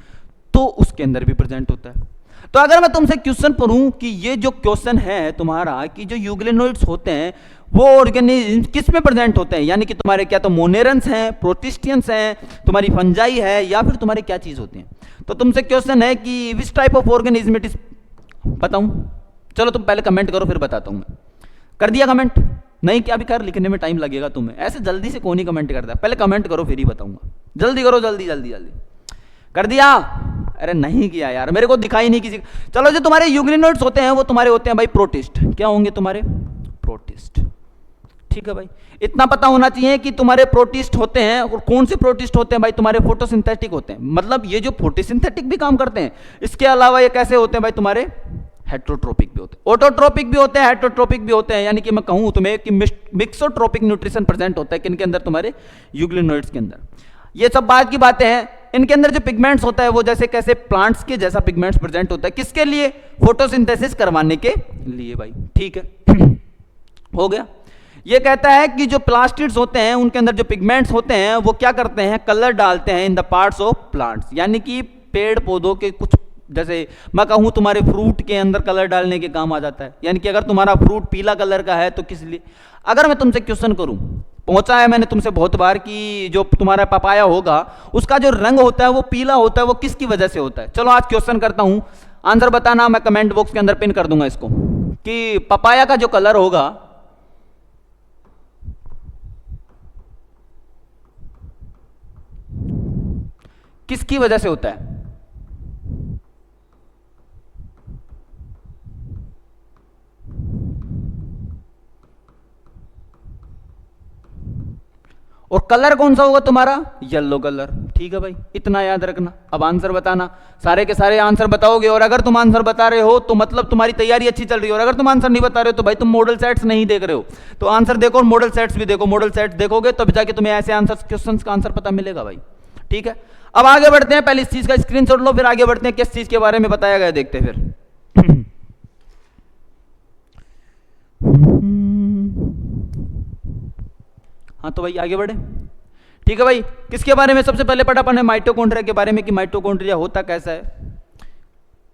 तो उसके अंदर भी प्रेजेंट होता है। तो अगर मैं तुमसे क्वेश्चन पढ़ूं कि ये जो क्वेश्चन है तुम्हारा कि जो यूग्लेनोइड्स होते हैं वो ऑर्गेनिज्म किस में प्रेजेंट होते हैं, यानी कि तुम्हारे क्या तो मोनेरन्स हैं, प्रोटिस्टियंस हैं, तुम्हारी फंजाई है, या फिर तुम्हारे क्या चीज होते हैं। तो तुमसे क्वेश्चन है कि which type of organism it is, बताऊं। चलो तुम पहले कमेंट करो फिर बताता हूं मैं। कर दिया कमेंट, नहीं क्या भी कर, लिखने में टाइम लगेगा तुम्हें, ऐसे जल्दी से कौन ही कमेंट करता है, पहले कमेंट करो फिर ही बताऊंगा। जल्दी करो, जल्दी जल्दी जल्दी। कर दिया, अरे नहीं किया यार, मेरे को दिखाई नहीं किसी। चलो जो तुम्हारे यूग्लिनोइड्स होते हैं वो तुम्हारे होते हैं भाई प्रोटिस्ट। क्या होंगे तुम्हारे, प्रोटिस्ट। ठीक है भाई, इतना पता होना चाहिए कि तुम्हारे प्रोटिस्ट होते हैं। और कौन से प्रोटिस्ट होते हैं भाई, तुम्हारे फोटोसिंथेटिक होते हैं। मतलब ये जो फोटोसिंथेटिक भी काम करते हैं, इसके अलावा ये कैसे होते हैं भाई, तुम्हारे हेट्रोट्रोपिक भी होते हैं, ऑटोट्रोपिक भी होते हैं, हेट्रोट्रोपिक भी होते हैं। यानी कि मैं कहूं तुम्हें कि मिक्सोट्रोपिक न्यूट्रिशन प्रेजेंट होता है किनके अंदर, तुम्हारे यूग्लिनोइड्स के अंदर। ये सब बात की बातें हैं, इनके अंदर जो पिगमेंट्स होता है वो जैसे कैसे प्लांट्स के जैसा पिगमेंट्स प्रेजेंट होता है, किसके लिए? फोटोसिंथेसिस करवाने के लिए भाई, ठीक है। हो गया। ये कहता है कि जो प्लास्टिड्स होते हैं उनके अंदर जो पिगमेंट्स होते हैं वो क्या करते हैं? कलर डालते हैं in the parts of plants, यानी कि पेड़ पौधों के कुछ, जैसे मैं कहूं तुम्हारे फ्रूट के अंदर कलर डालने के काम आ जाता है। यानी कि अगर तुम्हारा फ्रूट पीला कलर का है तो किस लिए? अगर मैं तुमसे क्वेश्चन करूं, पहुंचा है मैंने तुमसे बहुत बार कि जो तुम्हारा पपाया होगा उसका जो रंग होता है वो पीला होता है, वो किसकी वजह से होता है? चलो आज क्वेश्चन करता हूं, आंसर बताना, मैं कमेंट बॉक्स के अंदर पिन कर दूंगा इसको, कि पपाया का जो कलर होगा किसकी वजह से होता है? और कलर कौन सा होगा तुम्हारा? येलो कलर, ठीक है भाई, इतना याद रखना। अब आंसर बताना, सारे के सारे आंसर बताओगे, और अगर तुम आंसर बता रहे हो तो मतलब तुम्हारी तैयारी अच्छी चल रही है, और अगर तुम आंसर नहीं बता रहे हो तो भाई तुम मॉडल सेट्स नहीं देख रहे हो। तो आंसर देखो और मॉडल सेट्स भी देखो, मॉडल सेट्स देखोगे तब जाके तुम्हें ऐसे आंसर क्वेश्चंस का आंसर पता मिलेगा भाई, ठीक है। अब आगे बढ़ते हैं, पहले इस चीज का स्क्रीनशॉट लो, फिर आगे बढ़ते हैं किस चीज के बारे में बताया गया देखते हैं फिर। हाँ तो भाई आगे बढ़े, ठीक है भाई। किसके बारे में सबसे पहले पढ़ा अपन ने? माइटोकॉन्ड्रिया के बारे में, कि माइटोकॉन्ड्रिया होता कैसा है,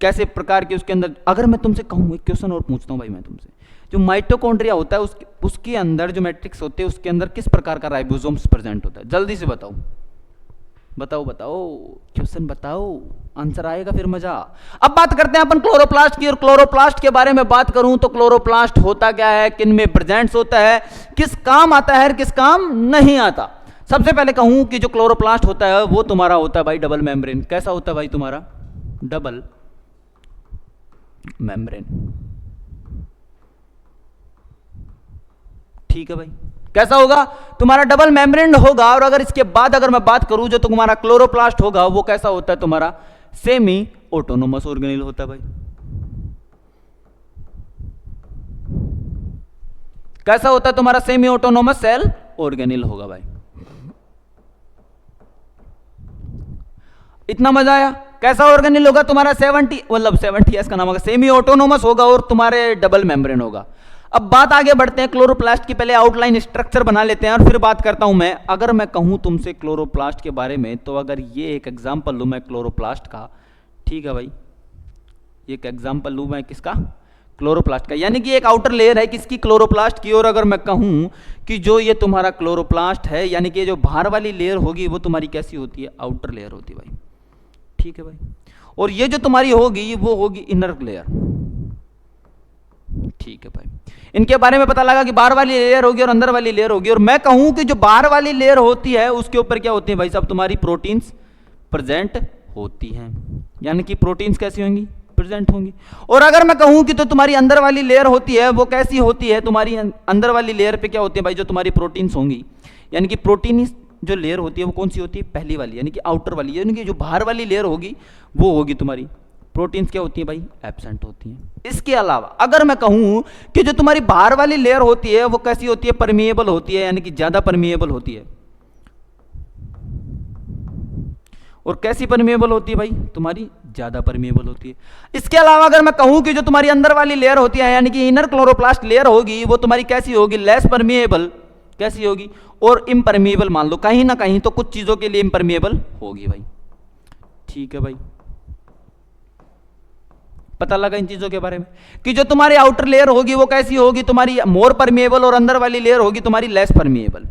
कैसे प्रकार के उसके अंदर। अगर मैं तुमसे कहूं, एक क्वेश्चन और पूछता हूं भाई मैं तुमसे, जो माइटोकॉन्ड्रिया होता है उसके अंदर जो मैट्रिक्स होते हैं उसके अंदर किस प्रकार का राइबोसोम्स प्रेजेंट होता है? जल्दी से बताओ बताओ बताओ, क्वेश्चन बताओ, आंसर आएगा फिर मजा। अब बात करते हैं अपन क्लोरोप्लास्ट की, और क्लोरोप्लास्ट के बारे में बात करूं तो क्लोरोप्लास्ट होता क्या है, किन में प्रेजेंट होता है, किस काम आता है, किस काम नहीं आता। सबसे पहले कहूं कि जो क्लोरोप्लास्ट होता है वो तुम्हारा होता है भाई डबल मेम्ब्रेन। कैसा होता है भाई तुम्हारा? डबल मेम्ब्रेन, ठीक है भाई। कैसा होगा? तुम्हारा डबल मेम्ब्रेन होगा। और अगर इसके बाद अगर मैं बात करूं जो तुम्हारा क्लोरोप्लास्ट होगा वो कैसा होता है तुम्हारा? सेमी ऑटोनोमस ऑर्गेनेल होता है भाई। कैसा होता है तुम्हारा? सेमी ऑटोनोमस सेल ऑर्गेनेल होगा भाई। इतना मजा आया? कैसा ऑर्गेनेल होगा तुम्हारा? 70 का नाम होगा, सेमी ऑटोनोमस होगा और तुम्हारे डबल मेम्ब्रेन होगा। अब बात आगे बढ़ते हैं क्लोरोप्लास्ट की, पहले आउटलाइन स्ट्रक्चर बना लेते हैं और फिर बात करता हूं मैं। अगर मैं कहूं तुमसे क्लोरोप्लास्ट के बारे में, तो अगर ये एक एग्जांपल लूं मैं क्लोरोप्लास्ट का, ठीक है भाई, एक एग्जांपल लूं मैं किसका? क्लोरोप्लास्ट का, यानी कि एक आउटर लेयर है किसकी? क्लोरोप्लास्ट की। और अगर मैं कहूं कि जो ये तुम्हारा क्लोरोप्लास्ट है, यानी कि जो बाहर वाली लेयर होगी वो तुम्हारी कैसी होती है? आउटर लेयर होती है भाई, ठीक है भाई। और ये जो तुम्हारी होगी वो होगी इनर लेयर, ठीक है भाई। इनके बारे में पता लगा कि बाहर वाली लेयर होगी और अंदर वाली लेयर होगी। और मैं कहूं कि जो बाहर वाली लेयर होती है उसके ऊपर क्या होती है भाई साहब? तुम्हारी प्रोटीन्स प्रेजेंट होती हैं, यानी कि प्रोटीन्स कैसी होंगी? प्रेजेंट होंगी। और अगर मैं कहूं कि तो तुम्हारी अंदर वाली लेयर होती है वो कैसी होती है? तुम्हारी अंदर वाली लेयर पे क्या होती है भाई? जो तुम्हारी प्रोटीन्स होंगी, यानी कि प्रोटीन जो लेयर होती है वो कौन सी होती है? पहली वाली, यानी कि आउटर वाली, यानी कि जो बाहर वाली लेयर होगी वो होगी तुम्हारी प्रोटीन्स क्या होती है भाई? एब्सेंट होती हैं। इसके अलावा अगर मैं कहूं कि जो तुम्हारी बाहर वाली लेयर होती है वो कैसी होती है? परमिएबल होती है, यानी कि ज्यादा परमिएबल होती है। और कैसी परमिएबल होती है भाई? तुम्हारी ज्यादा परमिएबल होती है। इसके अलावा अगर मैं कहूं कि जो तुम्हारी अंदर वाली लेयर होती है, यानी कि इनर क्लोरोप्लास्ट लेयर होगी, वो तुम्हारी कैसी होगी? Less permeable. कैसी होगी? और इम्परमिएबल मान लो, कहीं ना कहीं तो कुछ चीजों के लिए इम्परमिएबल होगी भाई, ठीक है भाई। पता लगा इन चीजों के बारे में कि जो तुम्हारी आउटर लेयर होगी वो कैसी होगी? तुम्हारी मोर परमिएबल, और अंदर वाली लेयर होगी तुम्हारी लेस परमिएबल।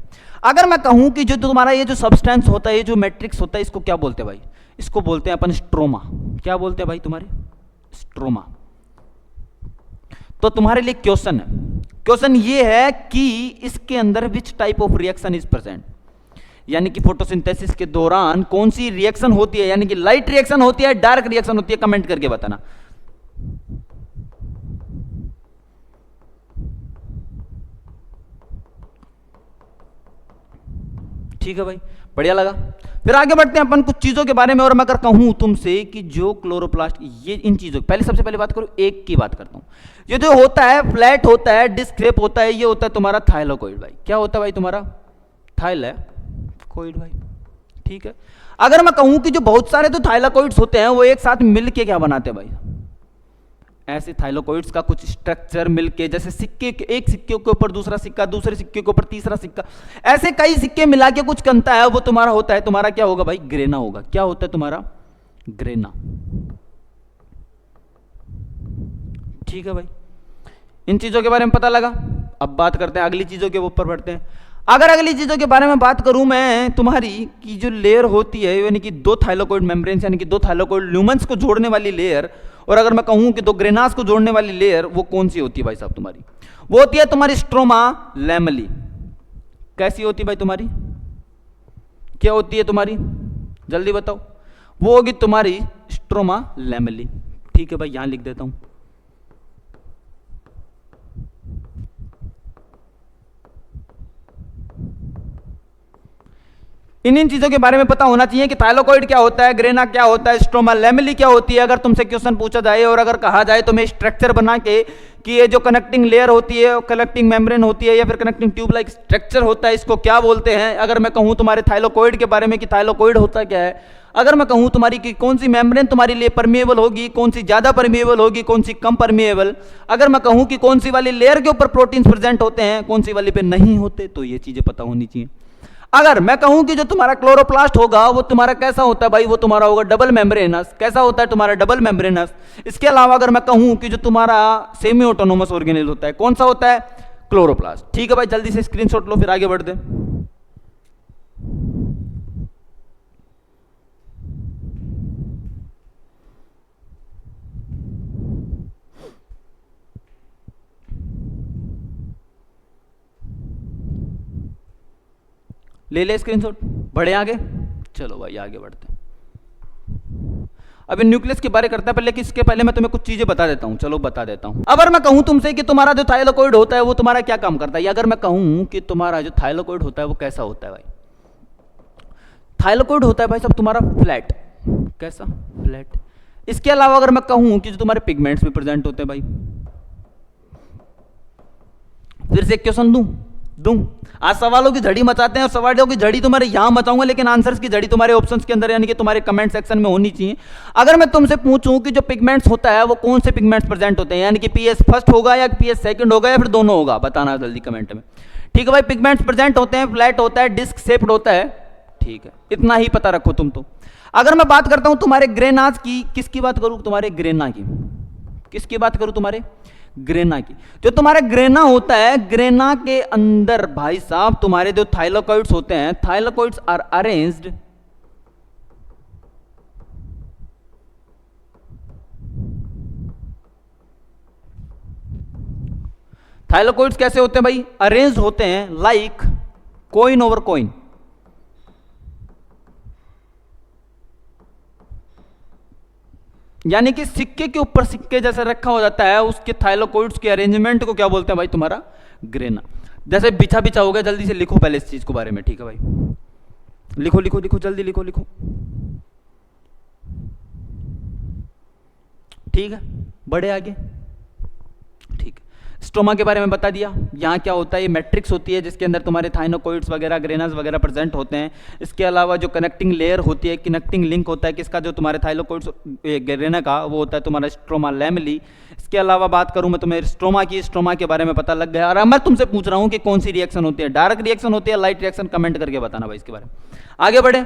अगर मैं कहूं कि जो तुम्हारा ये जो सब्सटेंस होता है, ये जो मैट्रिक्स होता है, इसको क्या बोलते हैं भाई? इसको बोलते हैं अपन स्ट्रोमा। क्या बोलते हैं भाई तुम्हारे? स्ट्रोमा। तो तुम्हारे लिए क्वेश्चन है, क्वेश्चन ये है कि इसके अंदर which type of reaction is present, यानी कि फोटोसिंथेसिस के दौरान कौन सी रिएक्शन होती है, यानी कि लाइट रिएक्शन होती है, डार्क रिएक्शन होती है? कमेंट करके बताना। ठीक है भाई, बढ़िया लगा। फिर आगे बढ़ते हैं अपन कुछ चीजों के बारे में। और मैं अगर कहूं तुमसे कि जो क्लोरोप्लास्ट, ये इन चीजों पहले सबसे पहले बात करूं, एक की बात करता हूं। ये जो होता है फ्लैट होता है, डिस्क शेप होता है, ये होता है तुम्हारा थाइलाकोइड भाई। क्या होता है भाई तुम्हारा? थाइलाकोइड भाई, ठीक है। अगर मैं कहूं कि जो बहुत सारे तो थाइलाकोइड्स होते हैं वो एक साथ मिलके क्या बनाते हैं भाई, ऐसे थाइलाकोइड्स का कुछ स्ट्रक्चर मिलके, जैसे सिक्के, एक सिक्के के ऊपर दूसरा सिक्का, दूसरे सिक्के के ऊपर तीसरा सिक्का, ऐसे कई सिक्के मिला के कुछ बनता है, वो तुम्हारा होता है, तुम्हारा क्या होगा भाई, ग्रेना होगा। क्या होता है तुम्हारा, ग्रेना। ठीक है भाई, इन चीजों के बारे में पता लगा। अब बात करते हैं अगली चीजों के ऊपर बढ़ते हैं। अगर अगली चीजों के बारे में बात करूं मैं, तुम्हारी की जो लेयर होती है, यानी कि दो थाइलाकोइड मेम्ब्रेन्स, यानी कि दो थाइलाकोइड ल्यूमेंस को जोड़ने वाली लेयर, और अगर मैं कहूं कि दो ग्रेनास को जोड़ने वाली लेयर, वो कौन सी होती है भाई साहब तुम्हारी, वो होती है तुम्हारी स्ट्रोमा लैमेली। कैसी होती है भाई तुम्हारी, क्या होती है तुम्हारी, जल्दी बताओ। वो होगी तुम्हारी स्ट्रोमा लैमेली। ठीक है भाई, यहां लिख देता हूं। इन चीजों के बारे में पता होना चाहिए कि थाइलाकोइड क्या होता है, ग्रेना क्या होता है, स्ट्रोमा लैमेली क्या होती है। अगर तुमसे क्वेश्चन पूछा जाए और अगर कहा जाए तुम्हें स्ट्रक्चर बना के कि ये जो कनेक्टिंग लेयर होती है, कनेक्टिंग मेम्ब्रेन होती है, या फिर कनेक्टिंग ट्यूब लाइक स्ट्रक्चर होता है, इसको क्या बोलते हैं। अगर मैं कहूं तुम्हारे थाइलाकोइड के बारे में कि थाइलाकोइड होता क्या है, अगर मैं कहूं तुम्हारी कि कौन सी मेम्ब्रेन तुम्हारे लिए परमिएबल होगी, कौन सी ज्यादा परमिएबल होगी, कौन सी कम परमिएबल, अगर मैं कहूं कि कौन सी वाली लेयर के ऊपर प्रोटीन्स प्रेजेंट होते हैं, कौन सी वाली पे नहीं होते, तो ये चीजें पता होनी चाहिए। अगर मैं कहूं कि जो तुम्हारा क्लोरोप्लास्ट होगा वो तुम्हारा कैसा होता है भाई, वो तुम्हारा होगा डबल मेम्ब्रेनस। कैसा होता है तुम्हारा, डबल मेम्ब्रेनस। इसके अलावा अगर मैं कहूं कि जो तुम्हारा सेमी ऑटोनोमस ऑर्गेनेल होता है, कौन सा होता है, क्लोरोप्लास्ट। ठीक है भाई, जल्दी से स्क्रीनशॉट लो, फिर आगे बढ़ते। ले ले स्क्रीनशॉट, बढ़े आगे। चलो भाई आगे बढ़ते हैं। अभी न्यूक्लियस के बारे करता है पहले, इसके पहले मैं तुम्हें कुछ चीजें बता देता हूं। चलो बता देता हूं। अगर मैं कहूं तुमसे कि तुम्हारा जो थाइलाकोइड होता है वो तुम्हारा क्या काम करता है, या अगर मैं कहूं कि तुम्हारा जो थाइलाकोइड होता है वो कैसा होता है भाई, थाइलाकोइड होता है भाई सब तुम्हारा फ्लैट। कैसा, फ्लैट। इसके अलावा अगर मैं कहूं कि जो तुम्हारे पिगमेंट्स भी प्रेजेंट होते हैं भाई, फिर से क्वेश्चन दूं। आज सवालों की झड़ी मचाते हैं, और सवालों की झड़ी तुम्हारे यहां मचाऊंगा, लेकिन आंसर्स की झड़ी तुम्हारे ऑप्शंस के अंदर, यानी कि तुम्हारे कमेंट सेक्शन में होनी चाहिए। अगर मैं तुमसे पूछूं कि जो पिगमेंट्स होता है वो कौन से पिगमेंट्स प्रेजेंट होते हैं, यानी कि पीएस फर्स्ट होगा या पीएस सेकंड होगा या फिर दोनों होगा, बताना जल्दी कमेंट में। ठीक है भाई, पिगमेंट्स प्रेजेंट होते हैं, फ्लैट होता है, डिस्क शेप्ड होता है। ठीक है, इतना ही पता रखो तुम तो। अगर मैं बात करता हूं तुम्हारे ग्रेनाज की, किसकी बात करूं, तुम्हारे ग्रेना की। किसकी बात करूं, तुम्हारे ग्रेना की। जो तुम्हारा ग्रेना होता है, ग्रेना के अंदर भाई साहब तुम्हारे जो थाइलाकोइड्स होते हैं, थाइलाकोइड्स आर अरेंज्ड थाइलाकोइड्स कैसे होते हैं भाई, अरेंज्ड होते हैं लाइक कॉइन ओवर कॉइन। यानी कि सिक्के के ऊपर सिक्के जैसे रखा हो जाता है, उसके थाइलाकोइड्स के अरेंजमेंट को क्या बोलते हैं भाई, तुम्हारा ग्रेना। जैसे बिछा बिछा हो गया, जल्दी से लिखो पहले इस चीज के बारे में। ठीक है भाई, लिखो लिखो लिखो, जल्दी लिखो लिखो। ठीक है, बढ़े आगे। ठीक है, स्ट्रोमा के बारे में बता दिया। यहाँ क्या होता है, ये मैट्रिक्स होती है जिसके अंदर तुम्हारे थाइलाकोइड्स वगैरह, ग्रेनास वगैरह प्रेजेंट होते हैं। इसके अलावा जो कनेक्टिंग लेयर होती है, कनेक्टिंग लिंक होता है किसका, जो तुम्हारे थाइलाकोइड्स ग्रेना का, वो होता है तुम्हारा स्ट्रोमा लैमेली। इसके अलावा बात करूं मैं तुम्हें स्ट्रोमा की, स्ट्रोमा के बारे में पता लग गया। और मैं तुमसे पूछ रहा हूं कि कौन सी रिएक्शन होती है, डार्क रिएक्शन होती है, लाइट रिएक्शन, कमेंट करके बताना भाई इसके बारे में। आगे बढ़े।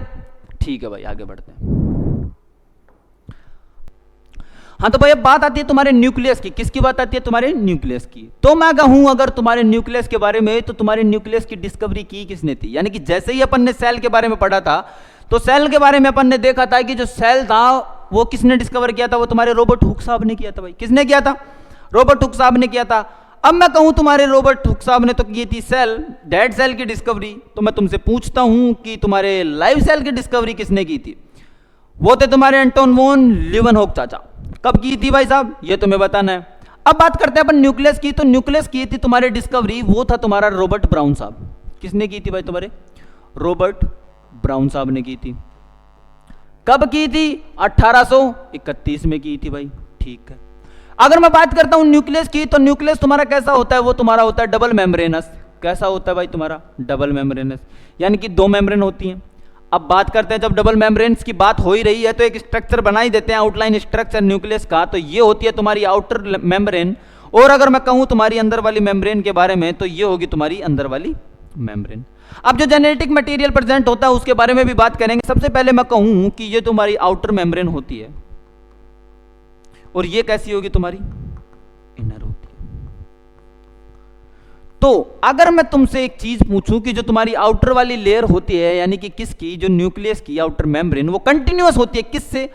ठीक है भाई, आगे बढ़ते हैं। हाँ तो भाई अब बात आती है तुम्हारे न्यूक्लियस की। किसकी बात आती है, तुम्हारे न्यूक्लियस की। तो मैं कहूं अगर तुम्हारे न्यूक्लियस के बारे में, तो तुम्हारे न्यूक्लियस की डिस्कवरी की किसने थी। यानी कि जैसे ही अपन ने सेल के बारे में पढ़ा था, तो सेल के बारे में अपन ने देखा था कि जो सेल था वो किसने डिस्कवर किया था, वो तुम्हारे रॉबर्ट हुक साहब ने किया था भाई। किसने किया था, रॉबर्ट हुक साहब ने किया था। अब मैं कहूं तुम्हारे रॉबर्ट हुक साहब ने तो की थी सेल, डेड सेल की डिस्कवरी। तो मैं तुमसे पूछता हूं कि तुम्हारे लाइव सेल की डिस्कवरी किसने की थी, वो थे तुम्हारे एंटोन वॉन लीeuwenhoek चाचा। कब की थी भाई साहब, ये तुम्हें बताना है। अब बात करते हैं अपन न्यूक्लियस की। तो न्यूक्लियस की थी तुम्हारी डिस्कवरी, वो था तुम्हारा रॉबर्ट ब्राउन साहब। किसने की थी भाई, तुम्हारे रॉबर्ट ब्राउन साहब ने की थी। कब की थी, 1831 में की थी भाई। ठीक है, अगर मैं बात करता हूं न्यूक्लियस की, तो न्यूक्लियस तुम्हारा कैसा होता है, वो तुम्हारा होता है डबल मेम्ब्रेनस। कैसा होता है भाई तुम्हारा, डबल मेम्ब्रेनस, यानी कि दो मेम्ब्रेन होती हैं। अब बात करते हैं, जब डबल मेम्ब्रेन्स की बात हो ही रही है तो एक स्ट्रक्चर बना ही देते हैं, आउटलाइन स्ट्रक्चर न्यूक्लियस का। तो ये होती है तुम्हारी आउटर मेम्ब्रेन, और अगर मैं कहूं तुम्हारी अंदर वाली मेम्ब्रेन के बारे में तो ये होगी तुम्हारी अंदर वाली मेम्ब्रेन। अब जो जेनेटिक मटेरियल प्रेजेंट होता है उसके बारे में भी बात करेंगे। सबसे पहले मैं कहूं कि ये तुम्हारी आउटर मेम्ब्रेन होती है, और ये कैसी होगी तुम्हारी इनर होती है। तो अगर मैं तुमसे एक चीज पूछूं कि जो तुम्हारी आउटर वाली लेयर होती है, यानी कि किसकी, जो न्यूक्लियस की आउटर मेम्ब्रेन, वो कंटिन्यूअस होती है किससे,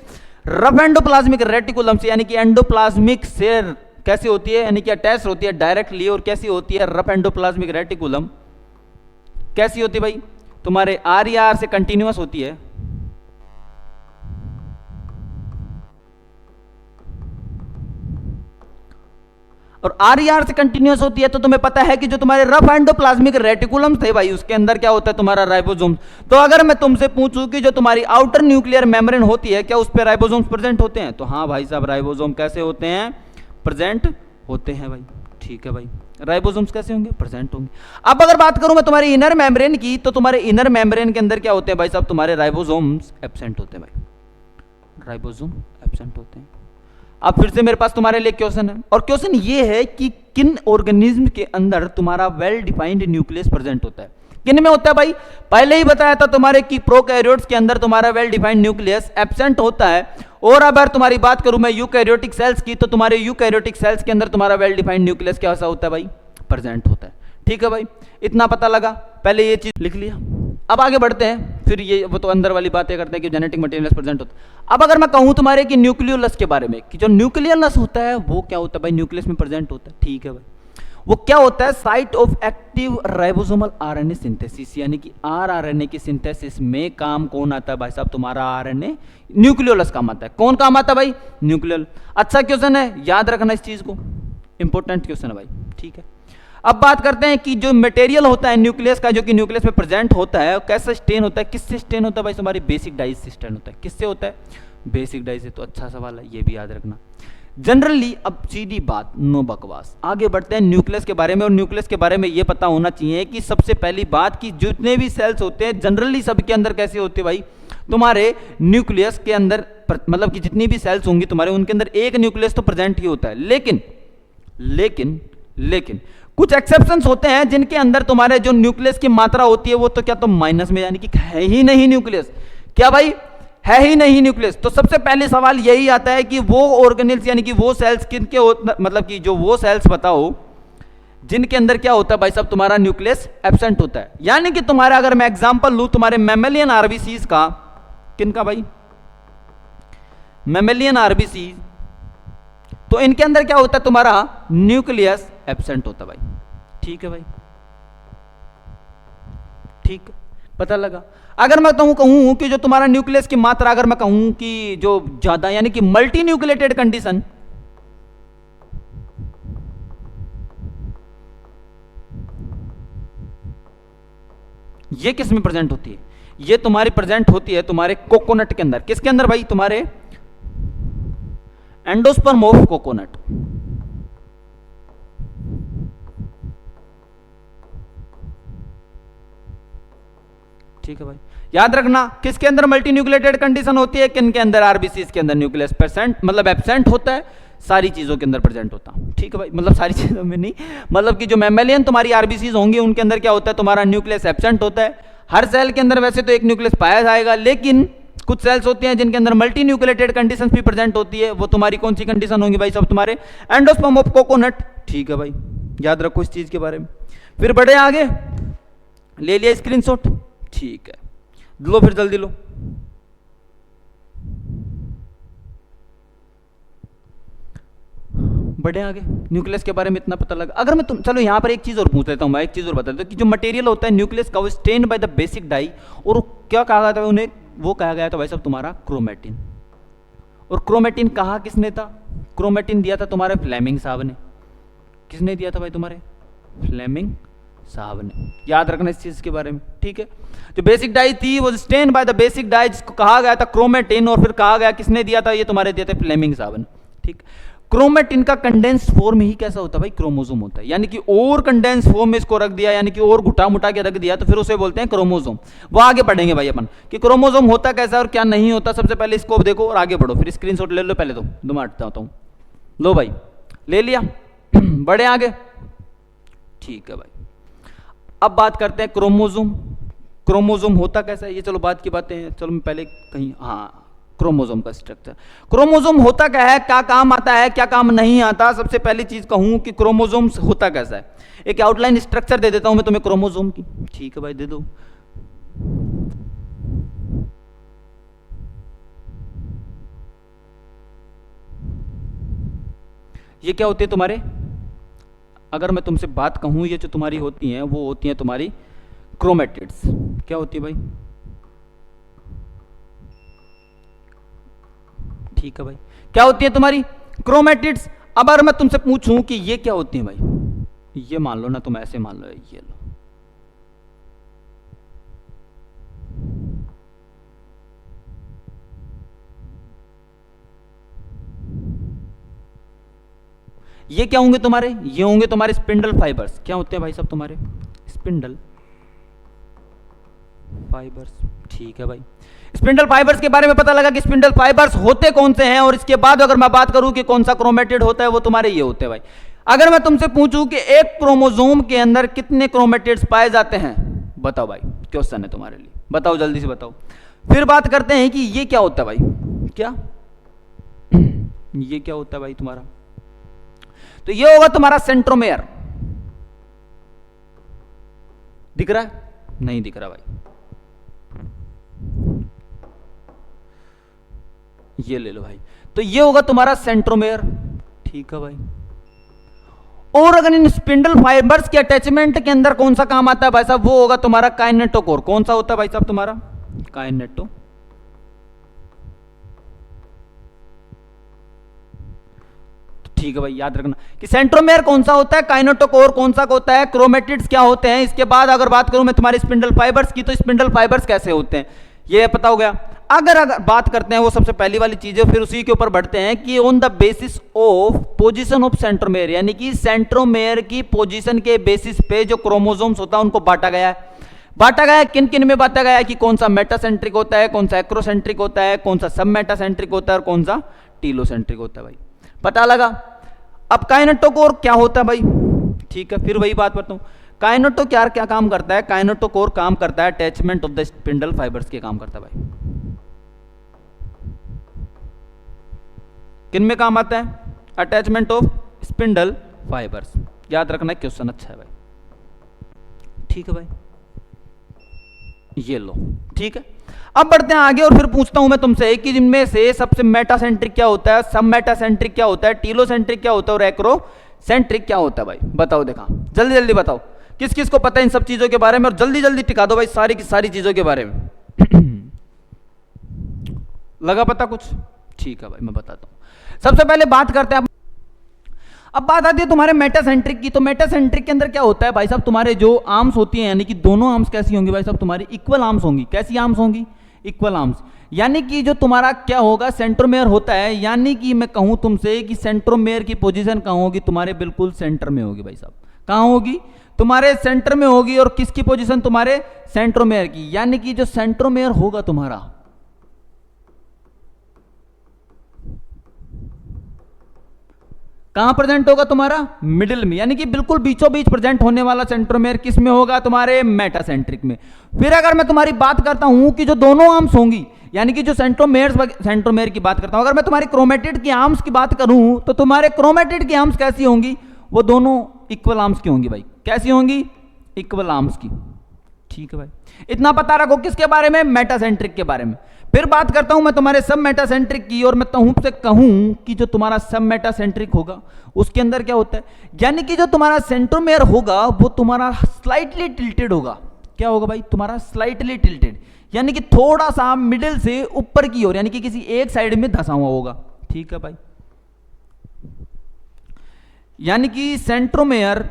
रफ एंडोप्लाज्मिक रेटिकुलम से, यानी कि एंडोप्लाज्मिक से कैसे होती है, यानी कि अटैच होती है डायरेक्टली, और कैसी होती है, रफ एंडोप्लाज्मिक रेटिकुलम कैसी होती है भाई, तुम्हारे आर से कंटिन्यूअस होती है। और आर से कंटिन्यूअस होती है, तो तुम्हें पता है कि जो तुम्हारे रफ एंडोप्लाज्मिक रेटिकुलम थे भाई, उसके अंदर क्या होता है तुम्हारा राइबोसोम। तो अगर मैं तुमसे पूछूं कि जो तुम्हारी आउटर न्यूक्लियर मेम्ब्रेन होती है, क्या उस पर राइबोसोम्स प्रेजेंट होते हैं, तो हाँ भाई साहब, राइबोसोम कैसे होते हैं, प्रेजेंट होते हैं भाई। ठीक है भाई, राइबोसोम्स कैसे होंगे, प्रेजेंट होंगे। अब अगर बात करूं मैं तुम्हारी इनर मेम्ब्रेन की, तो तुम्हारे इनर मेम्ब्रेन के अंदर क्या होते हैं भाई साहब, तुम्हारे राइबोसोम्स एब्सेंट होते हैं भाई, राइबोसोम एब्सेंट होते हैं। अब फिर से मेरे पास तुम्हारे लिए क्वेश्चन है, और क्वेश्चन ये है कि किन ऑर्गेनिज्म के अंदर तुम्हारा वेल डिफाइंड न्यूक्लियस प्रेजेंट होता है, किन में होता है भाई, पहले ही बताया था तुम्हारे कि प्रोकैरियोट्स के अंदर तुम्हारा वेल डिफाइंड न्यूक्लियस एब्सेंट होता है। और अगर तुम्हारी बात करूं मैं यूकैरियोटिक सेल्स की, तो तुम्हारे यूकैरियोटिक सेल्स के अंदर तुम्हारा वेल डिफाइंड न्यूक्लियस क्या होता है भाई, प्रेजेंट होता है। ठीक है भाई, इतना पता लगा, पहले ये चीज लिख लिया। अब आगे बढ़ते हैं, फिर ये वो तो अंदर वाली बातें करते हैं कि जेनेटिक मटेरियल प्रेजेंट होता है। अब अगर मैं कहूं तुम्हारे कि न्यूक्लियोलस के बारे में, कि जो न्यूक्लियोलस होता है वो क्या होता है भाई, न्यूक्लियस में प्रेजेंट होता है। ठीक है भाई, वो क्या होता है, site of active ribosomal RNA synthesis, यानी कि आरआरएनए की सिंथेसिस में काम कौन आता है भाई साहब, तुम्हारा आरएनए, न्यूक्लियोलस काम आता है। कौन काम आता है भाई, न्यूक्लियोल। अच्छा क्वेश्चन है, याद रखना इस चीज को, इंपॉर्टेंट क्वेश्चन है भाई। ठीक है, अब बात करते हैं कि जो मटेरियल होता है न्यूक्लियस का, जो कि न्यूक्लियस में प्रेजेंट होता है, कैसा स्टेन होता है, किससे स्टेन होता है भाई, तुम्हारी बेसिक डाइज से स्टेन होता है। किससे होता है, बेसिक डाइज से। तो अच्छा सवाल है, ये भी याद रखना जनरली। अब सीधी बात, नो बकवास, आगे बढ़ते हैं न्यूक्लियस के बारे में। और न्यूक्लियस के बारे में ये पता होना चाहिए कि सबसे पहली बात कि जितने भी सेल्स होते हैं जनरली सबके अंदर कैसे होते हैं भाई, तुम्हारे न्यूक्लियस के अंदर, मतलब कि जितनी भी सेल्स होंगी तुम्हारे, उनके अंदर एक न्यूक्लियस तो प्रेजेंट ही होता है। लेकिन लेकिन लेकिन कुछ एक्सेप्शंस होते हैं जिनके अंदर तुम्हारे जो न्यूक्लियस की मात्रा होती है वो तो क्या, तो माइनस में, यानी कि है ही नहीं न्यूक्लियस। क्या भाई, है ही नहीं न्यूक्लियस। तो सबसे पहले सवाल यही आता है कि वो ऑर्गेनेल्स, यानी कि वो सेल्स किनके, मतलब कि जो वो सेल्स बताओ जिनके अंदर क्या होता है भाई साहब, तुम्हारा न्यूक्लियस एब्सेंट होता है। यानी कि तुम्हारा, अगर मैं एग्जांपल लूं तुम्हारे मैमेलियन आरबीसीज का, किनका भाई, मैमेलियन आरबीसीज, तो इनके अंदर क्या होता है, तुम्हारा न्यूक्लियस एब्सेंट होता है भाई। ठीक है भाई, ठीक, पता लगा। अगर मैं कहूं कि जो तुम्हारा न्यूक्लियस की मात्रा, अगर मैं कहूं कि जो ज्यादा, यानी कि मल्टी न्यूक्लिएटेड कंडीशन, ये किस में प्रेजेंट होती है, ये तुम्हारी प्रेजेंट होती है तुम्हारे कोकोनट के अंदर। किसके अंदर भाई, तुम्हारे एंडोस्पर्म ऑफ कोकोनट। ठीक है भाई, याद रखना किसके अंदर मल्टी न्यूक्लिएटेड कंडीशन होती है, किन के अंदर, आरबीसीज के अंदर न्यूक्लियस परसेंट मतलब एब्सेंट होता है, सारी चीजों के अंदर प्रेजेंट होता है। ठीक है भाई, मतलब सारी चीजों में नहीं, मतलब कि जो मैमेलियन तुम्हारी आरबीसीज होंगी उनके अंदर क्या होता है, तुम्हारा न्यूक्लियस एब्सेंट होता है। हर सेल के अंदर वैसे तो एक न्यूक्लियस पाया जाएगा, लेकिन कुछ सेल्स होती हैं जिनके अंदर मल्टी न्यूक्लिएटेड कंडीशन भी प्रेजेंट होती है। वो तुम्हारी कौन सी कंडीशन होंगी भाई सब, तुम्हारे एंडोस्पर्म ऑफ कोकोनट। ठीक है भाई, याद रखो इस चीज के बारे में। फिर बढ़े आगे, ले लिया स्क्रीनशॉट, ठीक है, लो फिर जल्दी लो। बढ़े आगे, न्यूक्लियस के बारे में इतना पता लगा। अगर मैं चलो यहाँ पर एक चीज और पूछ लेता हूँ, मैं एक चीज और बता देता हूँ कि जो मटेरियल होता है न्यूक्लियस का, वो stained by the basic dye, और क्या कहा गया था उन्हें, वो कहा गया था भाई साहब तुम्हारा क्रोमेटिन। और क्रोमेटिन कहा किसने था, क्रोमेटिन दिया था तुम्हारे फ्लेमिंग साहब ने। किसने दिया था भाई, तुम्हारे फ्लेमिंग साहब ने। याद रखना इस चीज के बारे में, ठीक है। जो बेसिक डाई थी वो stained by the basic dye, जिसको कहा गया था क्रोमेटिन, और फिर कहा गया किसने दिया था, ये तुम्हारे दिए थे फ्लेमिंग साहब ने। ठीक, क्रोमेटिन का कंडेंस्ड फॉर्म ही कैसा होता है भाई, क्रोमोसोम होता है। यानी कि और कंडेंस फॉर्म में इसको रख दिया, यानी कि और घुटा मुटा के रख दिया, तो फिर उसे बोलते हैं क्रोमोसोम। वो आगे पढ़ेंगे भाई अपन कि क्रोमोसोम होता कैसा और क्या नहीं होता। सबसे पहले इसको देखो और आगे बढ़ो, फिर स्क्रीनशॉट ले लो पहले, तो मैं हटता हूं। लो भाई, ले लिया बढ़े आगे, ठीक है भाई। अब बात करते हैं क्रोमोसोम। क्रोमोसोम होता कैसा है, ये चलो बात की बातें हैं, चलो मैं पहले कहीं, हाँ, क्रोमोसोम का स्ट्रक्चर। क्रोमोसोम होता क्या है, क्या काम आता है, क्या काम नहीं आता। सबसे पहली चीज कहूं कि क्रोमोसोम होता कैसा है, एक आउटलाइन स्ट्रक्चर दे देता हूं मैं तुम्हें क्रोमोसोम की, ठीक है भाई, दे दो। ये क्या होते हैं तुम्हारे, अगर मैं तुमसे बात कहूं, ये जो तुम्हारी होती हैं वो होती हैं तुम्हारी क्रोमेटिड्स। क्या होती है भाई, ठीक है भाई, क्या होती है तुम्हारी क्रोमेटिड्स। अब अगर मैं तुमसे पूछूं कि ये क्या होती है भाई, ये मान लो ना, तुम ऐसे मान लो, ये लो, ये क्या होंगे तुम्हारे, ये होंगे तुम्हारे स्पिंडल फाइबर्स। क्या होते हैं भाई साहब तुम्हारे स्पिंडल फाइबर्स, ठीक है भाई। स्पिंडल फाइबर्स के बारे में पता लगा कि स्पिंडल फाइबर्स होते कौन से हैं, और इसके बाद अगर मैं बात करूं कि कौन सा क्रोमेटिड होता है, वो तुम्हारे ये होते हैं भाई। अगर मैं तुमसे पूछूं कि एक क्रोमोसोम के अंदर कितने क्रोमेटिड्स पाए जाते हैं, बताओ भाई, क्वेश्चन है तुम्हारे लिए, बताओ जल्दी से बताओ। फिर बात करते हैं कि ये क्या होता है भाई, क्या ये क्या होता है भाई तुम्हारा, तो ये होगा तुम्हारा सेंट्रोमेयर। दिख रहा है, नहीं दिख रहा भाई, ये ले लो भाई, तो ये होगा तुम्हारा सेंट्रोमेयर, ठीक है भाई। और अगर इन स्पिंडल फाइबर्स के अटैचमेंट के अंदर कौन सा काम आता है भाई साहब, वो होगा तुम्हारा काइनेटोकोर। कौन सा होता है भाई साहब तुम्हारा, काइनेटो, ठीक है भाई, याद रखना कि सेंट्रोमेयर कौन सा होता है, काइनेटोकोर कौन सा होता है, क्रोमेटिड्स क्या होते हैं। इसके बाद अगर बात करूं मैं तुम्हारे स्पिंडल फाइबर्स की, तो स्पिंडल फाइबर्स कैसे होते हैं ये पता हो गया। अगर बात करते हैं वो सबसे पहली वाली चीज है, फिर उसी के ऊपर बढ़ते हैं कि on the basis of position of centromere, यानी कि सेंट्रोमेयर की पोजीशन के बेसिस पे जो क्रोमोसोम्स होता है उनको बांटा गया है। बांटा गया है किन किन में बांटा गया है, कि कौन सा मेटासेंट्रिक होता है, कौन सा एक्रोसेंट्रिक होता है, कौन सा सब मेटासेंट्रिक होता है, और कौन सा टीलोसेंट्रिक होता है भाई, पता लगा। अब काइनेटोकोर क्या होता है भाई, ठीक है, फिर वही बात बताऊं, काइनेटो क्या क्या काम करता है, काइनेटोकोर काम करता है attachment of the spindle fibres के काम करता है भाई। किन में काम आता है, अटैचमेंट ऑफ स्पिंडल फाइबर्स, याद रखना, क्वेश्चन अच्छा है भाई, ठीक है भाई, ये लो, ठीक है। अब बढ़ते हैं आगे और फिर पूछता हूं मैं तुमसे कि जिनमें से सबसे मेटासेंट्रिक क्या होता है, सब मेटासेंट्रिक क्या होता है, टीलोसेंट्रिक क्या होता है, और एक्रोसेंट्रिक क्या होता है भाई, बताओ, देखा जल्दी जल्दी बताओ, किस किस को पता है इन सब चीजों के बारे में, और जल्दी जल्दी टिका दो भाई सारी की सारी चीजों के बारे में लगा पता कुछ, ठीक है भाई, मैं बताता हूं। सबसे पहले बात करते हैं, अब बात आती है तुम्हारे मेटासेंट्रिक की। तो मेटासेंट्रिक के अंदर क्या होता है भाई साहब, तुम्हारे जो आर्म्स होती हैं, यानी कि दोनों आर्म्स कैसी होंगी भाई साहब, तुम्हारी इक्वल आर्म्स होंगी। कैसी आर्म्स होंगी, इक्वल आर्म्स, यानी कि जो तुम्हारा क्या होगा, सेंट्रोमेयर होता है, यानी कि मैं कहूं तुमसे कि सेंट्रोमेयर की पोजीशन कहां होगी, तुम्हारे बिल्कुल सेंटर में होगी भाई साहब। कहां होगी, तुम्हारे सेंटर में होगी। और किसकी पोजीशन, तुम्हारे सेंट्रोमेयर की, यानी कि जो सेंट्रोमेयर होगा तुम्हारा, कहां प्रेजेंट होगा, तुम्हारा मिडिल में, यानी कि बिल्कुल बीचों बीच प्रेजेंट होने वाला सेंट्रोमेयर किस में होगा, तुम्हारे मेटासेंट्रिक में। फिर अगर मैं तुम्हारी बात करता हूं कि जो दोनों आर्म्स होंगी, यानी कि जो सेंट्रोमेयर की बात करता हूं, अगर मैं तुम्हारी क्रोमेटिड की आर्म्स की बात करूं, तो तुम्हारे क्रोमेटिड की आर्म्स कैसी होंगी, वो दोनों इक्वल आर्म्स की होंगी भाई। कैसी होंगी, इक्वल आर्म्स की, ठीक है भाई। इतना पता रखो किसके बारे में, मेटासेंट्रिक के बारे में। फिर बात करता हूं मैं तुम्हारे सब मेटासेंट्रिक की, और मैं तुमसे कहूं कि जो तुम्हारा सब मेटासेंट्रिक होगा उसके अंदर क्या होता है, यानी कि जो तुम्हारा सेंट्रोमेयर होगा वो तुम्हारा स्लाइटली टिल्टेड होगा। क्या होगा भाई, तुम्हारा स्लाइटली टिल्टेड, यानी कि थोड़ा सा मिडिल से ऊपर की ओर, यानी कि किसी एक साइड में धंसा हुआ होगा, ठीक है भाई। यानी कि सेंट्रोमेयर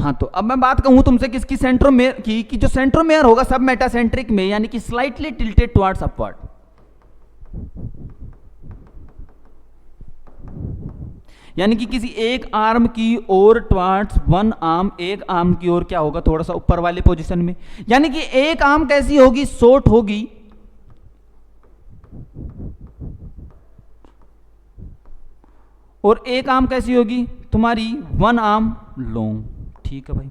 हाँ, तो अब मैं बात कहूं तुमसे किसकी, सेंट्रोमेयर की, कि जो सेंट्रोमेयर होगा सब मेटासेंट्रिक में, यानी कि स्लाइटली टिल्टेड टुवर्ड्स अपवर्ड। यानी कि किसी एक आर्म की ओर टुवर्ड्स वन आर्म, एक आर्म की ओर क्या होगा, थोड़ा सा ऊपर वाले पोजीशन में। यानी कि एक आर्म कैसी होगी, शॉर्ट होगी, और एक आर्म कैसी होगी तुम्हारी, वन आर्म लॉन्ग। ठीक है भाई।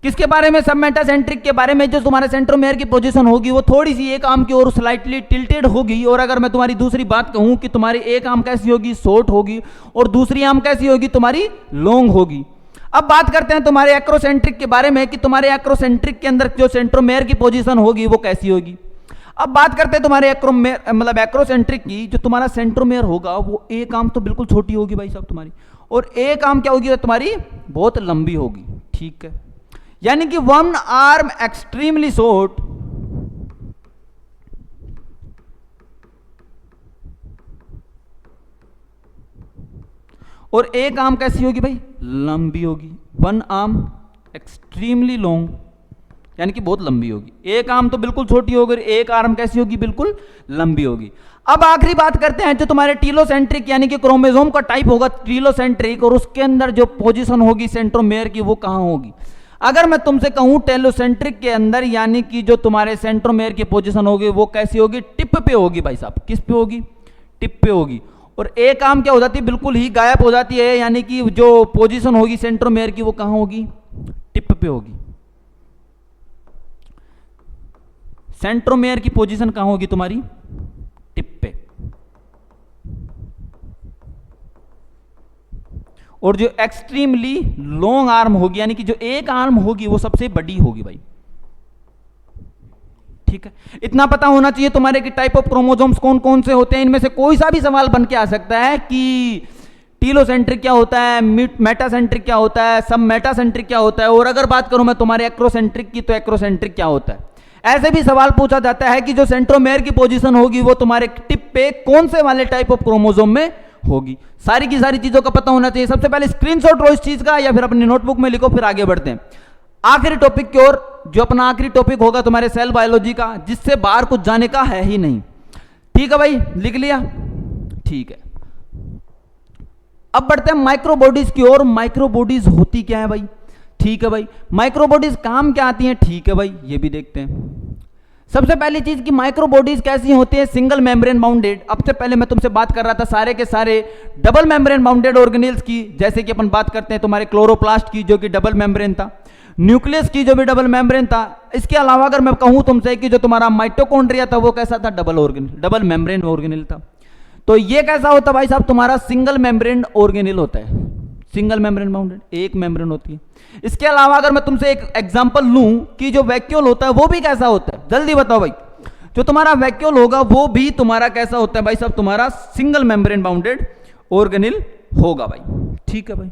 किसके बारे में, सब मेटासेंट्रिक के बारे में। जो तुम्हारे सेंट्रोमेयर की पोजीशन होगी वो थोड़ी सी एक आर्म की ओर स्लाइटली टिल्टेड होगी। और अगर मैं तुम्हारी दूसरी बात कहूं कि तुम्हारी एक आर्म कैसी होगी, शॉर्ट होगी, और दूसरी आर्म कैसी होगी तुम्हारी, लॉन्ग होगी। अब बात करते हैं तुम्हारे एक्रोसेंट्रिक के बारे में कि तुम्हारे एक्रोसेंट्रिक के अंदर जो सेंट्रोमेयर की पोजीशन होगी वो कैसी होगी। अब बात करते हैं तुम्हारे एक्रोमेयर मतलब एक्रोसेंट्रिक की। जो तुम्हारा सेंट्रोमेयर होगा वो एक आर्म तो बिल्कुल छोटी होगी भाई साहब तुम्हारी, और एक आर्म क्या होगी तुम्हारी, बहुत लंबी होगी। ठीक है, यानी कि वन आर्म एक्सट्रीमली शॉर्ट और एक आर्म कैसी होगी भाई, लंबी होगी। वन आर्म एक्सट्रीमली लॉन्ग, यानी कि बहुत लंबी होगी। एक आर्म तो बिल्कुल छोटी होगी, एक आर्म कैसी होगी, बिल्कुल लंबी होगी। अब आखिरी बात करते हैं जो तुम्हारे टीलोसेंट्रिक यानी कि क्रोमोसोम का टाइप होगा टीलोसेंट्रिक, और उसके अंदर जो पोजीशन होगी सेंट्रोमेयर की वो कहां होगी। अगर मैं तुमसे कहूं टेलोसेंट्रिक के अंदर, यानी कि जो तुम्हारे सेंट्रोमेयर की पोजीशन होगी वो कैसी होगी, टिप पे होगी भाई साहब। किस पे होगी, टिप पे होगी। और एक आर्म क्या हो जाती है, बिल्कुल ही गायब हो जाती है, यानी कि जो पोजीशन होगी सेंट्रोमेयर की वो कहां होगी, टिप पे होगी। सेंट्रोमेयर की पोजीशन कहां होगी तुम्हारी, टिप पे। और जो एक्सट्रीमली लॉन्ग आर्म होगी, यानी कि जो एक आर्म होगी वो सबसे बड़ी होगी भाई। ठीक है, इतना पता होना चाहिए तुम्हारे कि टाइप ऑफ क्रोमोसोम्स कौन कौन से होते हैं। इनमें से कोई सा भी सवाल बन के आ सकता है कि टीलोसेंट्रिक क्या होता है, मेटासेंट्रिक क्या होता है, सब मेटासेंट्रिक क्या होता है। और अगर बात करूं मैं तुम्हारे एक्रोसेंट्रिक की, तो एक्रोसेंट्रिक क्या होता है। ऐसे भी सवाल पूछा जाता है कि जो सेंट्रोमेयर की पोजीशन होगी वो तुम्हारे टिप पे कौन से वाले टाइप ऑफ क्रोमोसोम में होगी। सारी की सारी चीजों का पता होना चाहिए। सबसे पहले स्क्रीनशॉट लो इस चीज का, या फिर अपनी नोटबुक में लिखो, फिर आगे बढ़ते हैं आखिरी टॉपिक की ओर। जो अपना आखिरी टॉपिक होगा तुम्हारे सेल बायोलॉजी का, जिससे बाहर कुछ जाने का है ही नहीं। ठीक है भाई, लिख लिया, ठीक है। अब बढ़ते हैं माइक्रोबॉडीज की ओर। माइक्रोबॉडीज होती क्या है भाई, ठीक है भाई। माइक्रोबॉडीज काम क्या आती हैं, ठीक है भाई, ये भी देखते हैं। सबसे पहली चीज की माइक्रोबॉडीज कैसी होती है, सिंगल मेम्ब्रेन बाउंडेड। अब से पहले मैं तुमसे बात कर रहा था सारे के सारे डबल मेम्ब्रेन बाउंडेड ऑर्गेनेल्स की, जैसे कि अपन बात करते हैं तुम्हारे क्लोरोप्लास्ट की जो कि डबल मेम्ब्रेन था, न्यूक्लियस की जो भी डबल मेम्ब्रेन था। इसके अलावा अगर मैं कहूं तुमसे कि जो तुम्हारा माइटोकॉन्ड्रिया था वो कैसा था, डबल मेम्ब्रेन ऑर्गेनेल था। तो ये कैसा होता भाई साहब, तुम्हारा सिंगल मेम्ब्रेन ऑर्गेनेल होता है, सिंगल मेम्ब्रेन बाउंडेड, एक मेम्ब्रेन होती है। इसके अलावा अगर मैं तुमसे एक एग्जांपल लूं कि जो वैक्यूल होता है वो भी कैसा होता है, जल्दी बताओ भाई। जो तुम्हारा वैक्यूल होगा वो भी तुम्हारा कैसा होता है भाई साहब, तुम्हारा सिंगल मेम्ब्रेन बाउंडेड ऑर्गेनेल होगा भाई। ठीक है भाई,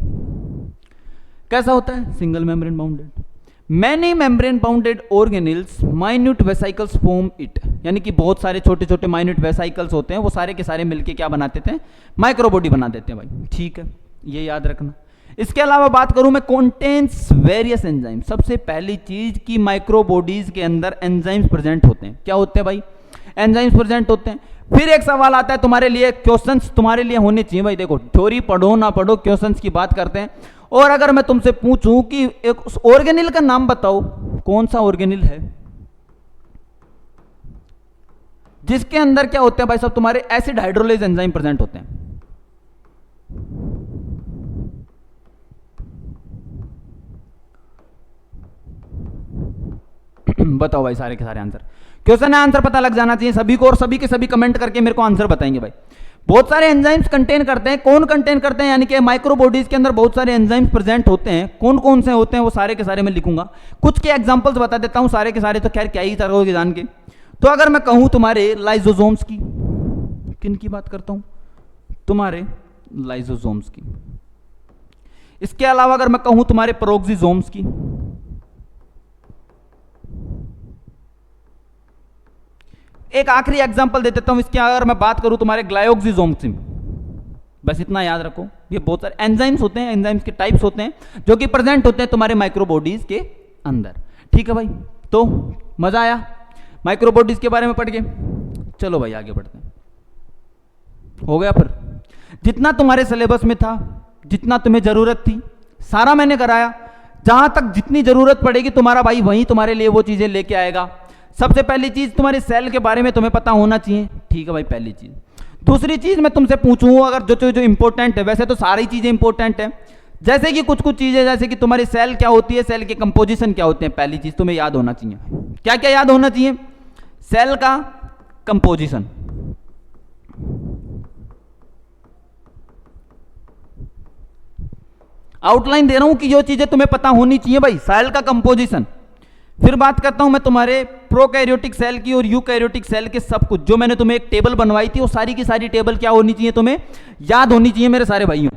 कैसा होता है, single membrane bounded. Many membrane bounded organelles minute vesicles form it, यानी कि बहुत सारे छोटे छोटे माइन्यूट वेसाइकल्स होते हैं, वो सारे के सारे मिलके क्या बना देते हैं, माइक्रोबॉडी बना देते हैं भाई। ठीक है, ये याद रखना। इसके अलावा बात करूं मैं कॉन्टेन्स वेरियस एंजाइम। सबसे पहली चीज की माइक्रोबॉडीज के अंदर एंजाइम्स प्रेजेंट होते हैं। क्या होते हैं भाई, एंजाइम्स प्रेजेंट होते हैं। फिर एक सवाल आता है तुम्हारे लिए, क्वेश्चंस तुम्हारे लिए होने चाहिए भाई। देखो थ्योरी पढ़ो ना पढ़ो, क्वेश्चंस की बात करते हैं। और अगर मैं तुमसे पूछूं कि एक ऑर्गेनिल का नाम बताओ, कौन सा ऑर्गेनिल है जिसके अंदर क्या होते हैं भाई साहब, तुम्हारे एसिड हाइड्रोलेज एंजाइम प्रेजेंट होते हैं। बताओ भाई, सारे के सारे आंसर। क्वेश्चन है, आंसर पता लग जाना चाहिए सभी को, और सभी के सभी कमेंट करके मेरे को आंसर बताएंगे भाई। बहुत सारे एंजाइम्स कंटेन करते हैं, कौन कंटेन करते हैं, यानी कि माइक्रोबॉडीज के अंदर बहुत सारे एंजाइम्स प्रेजेंट होते हैं। कौन कौन से होते हैं वो सारे के सारे मैं लिखूंगा, कुछ के एग्जांपल्स बता देता हूं, सारे के सारे तो खैर क्या ही करोगे जान के। तो अगर मैं कहूं तुम्हारे लाइजोसोम्स की, किन की बात करता हूं, तुम्हारे लाइजोसोम्स की। इसके अलावा अगर मैं कहूं तुम्हारे पेरोक्सिसोम्स की, एक आखिरी एग्जांपल दे देता हूं इसकी, अगर मैं बात करूं तुम्हारे ग्लायोक्सिसोम्स की, बस इतना याद रखो, ये बहुत सारे एंजाइम्स होते हैं, एंजाइम्स के टाइप्स होते हैं जो कि प्रेजेंट होते हैं तुम्हारे माइक्रोबॉडीज के अंदर। ठीक है भाई, तो मजा आया माइक्रोबॉडीज के बारे में पढ़ के। चलो भाई आगे बढ़ते हैं। हो गया, फिर जितना तुम्हारे सिलेबस में था, जितना तुम्हें जरूरत थी, सारा मैंने कराया। जहां तक जितनी जरूरत पड़ेगी तुम्हारा भाई वहीं तुम्हारे लिए वो चीजें लेके आएगा। सबसे पहली चीज तुम्हारे सेल के बारे में तुम्हें पता होना चाहिए। ठीक है भाई, पहली चीज। दूसरी चीज मैं तुमसे पूछूं, अगर जो इंपॉर्टेंट है, वैसे तो सारी चीजें इंपॉर्टेंट है, जैसे कि कुछ चीजें, जैसे कि तुम्हारी सेल क्या होती है, सेल के कंपोजिशन क्या होते हैं, पहली चीज तुम्हें याद होना चाहिए। क्या क्या याद होना चाहिए? सेल का कंपोजिशन, आउटलाइन दे रहा हूं कि जो चीजें तुम्हें पता होनी चाहिए भाई, सेल का कंपोजिशन। फिर बात करता हूं मैं तुम्हारे प्रोकैरियोटिक सेल की और यूकैरियोटिक सेल के सब कुछ, जो मैंने तुम्हें एक टेबल बनवाई थी, वो सारी की सारी टेबल क्या होनी चाहिए, तुम्हें याद होनी चाहिए मेरे सारे भाइयों।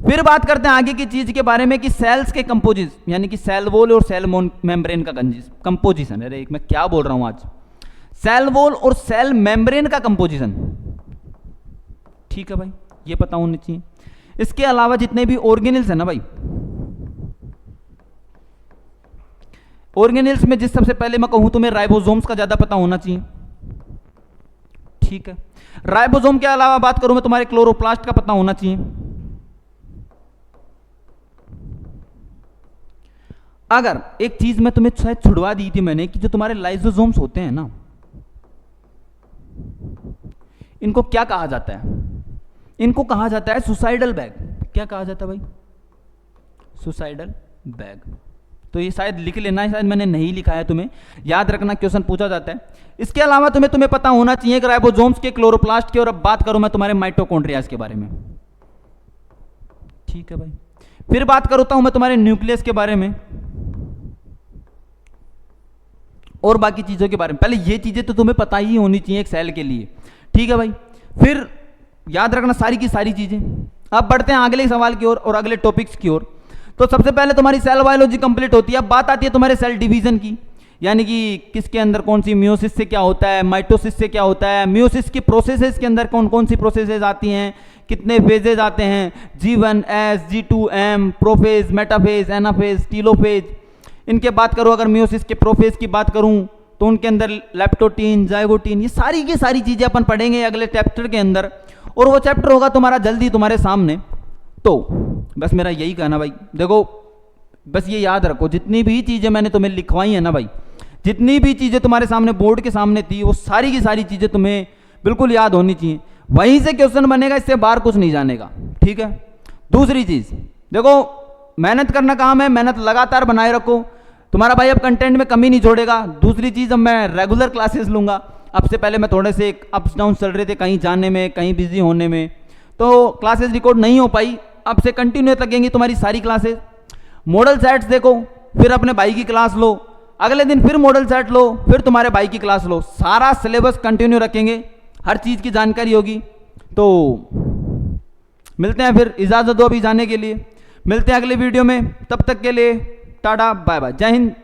फिर बात करते हैं आगे की चीज के बारे में कि सेल्स के कंपोजिशन, यानी कि सेल वॉल और सेल मेम्ब्रेन का कंपोजिशन। अरे मैं क्या बोल रहा हूं आज, सेल वॉल और सेल मेम्ब्रेन का कंपोजिशन। ठीक है भाई, ये पता होनी चाहिए। इसके अलावा जितने भी ऑर्गेनेल्स है ना भाई, ऑर्गेनेल्स में जिस सबसे पहले मैं कहूं तुम्हें राइबोसोम्स का ज्यादा पता होना चाहिए। ठीक है, राइबोसोम के अलावा बात करूं मैं तुम्हारे क्लोरोप्लास्ट का पता होना चाहिए। अगर एक चीज मैं तुम्हें शायद छुड़वा दी थी मैंने, कि जो तुम्हारे लाइसोसोम्स होते हैं ना, इनको क्या कहा जाता है? इनको कहा जाता है सुसाइडल बैग। क्या कहा जाता है भाई? Suicidal bag. तो ये शायद लिख लेना, शायद मैंने नहीं लिखा है, तुम्हें याद रखना, क्वेश्चन पूछा जाता है। इसके अलावा तुम्हें पता होना चाहिए कि राइबोसोम्स के, क्लोरोप्लास्ट के, और अब बात करूं मैं तुम्हारे माइटोकॉन्ड्रियाज के बारे में। ठीक है भाई, फिर बात करता हूं मैं तुम्हारे न्यूक्लियस के बारे में और बाकी चीजों के बारे में। पहले ये चीजें तो तुम्हें पता ही होनी चाहिए एक सेल के लिए। ठीक है भाई, फिर याद रखना सारी की सारी चीजें। अब बढ़ते हैं अगले सवाल की ओर और अगले टॉपिक्स की ओर। तो सबसे पहले तुम्हारी सेल बायोलॉजी कंप्लीट होती है। अब बात आती है तुम्हारे सेल डिवीजन की, यानी कि किसके अंदर कौन सी, मियोसिस से क्या होता है, माइटोसिस से क्या होता है, मियोसिस की प्रोसेसेस के अंदर कौन कौन सी प्रोसेसेस आती हैं, कितने फेजेज आते हैं, G1, S, G2, M, prophase, metaphase, anaphase, telophase. इनके बात करूं, अगर मियोसिस के प्रोफेज की बात करूं तो उनके अंदर लेप्टोटीन, जाइगोटीन, ये सारी की सारी चीजें अपन पढ़ेंगे अगले चैप्टर के अंदर, और वो चैप्टर होगा तुम्हारा जल्दी तुम्हारे सामने। तो बस मेरा यही कहना भाई, देखो बस ये याद रखो, जितनी भी चीजें मैंने तुम्हें लिखवाई है ना भाई, जितनी भी चीजें तुम्हारे सामने बोर्ड के सामने थी, वो सारी की सारी चीजें तुम्हें बिल्कुल याद होनी चाहिए। वहीं से क्वेश्चन बनेगा, इससे बाहर कुछ नहीं जानेगा। ठीक है, दूसरी चीज देखो, मेहनत करना काम है, मेहनत लगातार बनाए रखो। तुम्हारा भाई अब कंटेंट में कमी नहीं छोड़ेगा। दूसरी चीज, अब मैं रेगुलर क्लासेस लूंगा। अब से पहले मैं थोड़े से अप्स डाउन चल रहे थे, कहीं जाने में, कहीं बिजी होने में, तो क्लासेस रिकॉर्ड नहीं हो पाई। अब से कंटिन्यू लगेंगी तुम्हारी सारी क्लासेस। मॉडल सेट्स देखो, फिर अपने भाई की क्लास लो, अगले दिन फिर मॉडल सेट लो, फिर तुम्हारे भाई की क्लास लो। सारा सिलेबस कंटिन्यू रखेंगे, हर चीज की जानकारी होगी। तो मिलते हैं, फिर इजाजत दो अभी जाने के लिए। मिलते हैं अगले वीडियो में, तब तक के लिए टाटा बाय बाय, जय हिंद।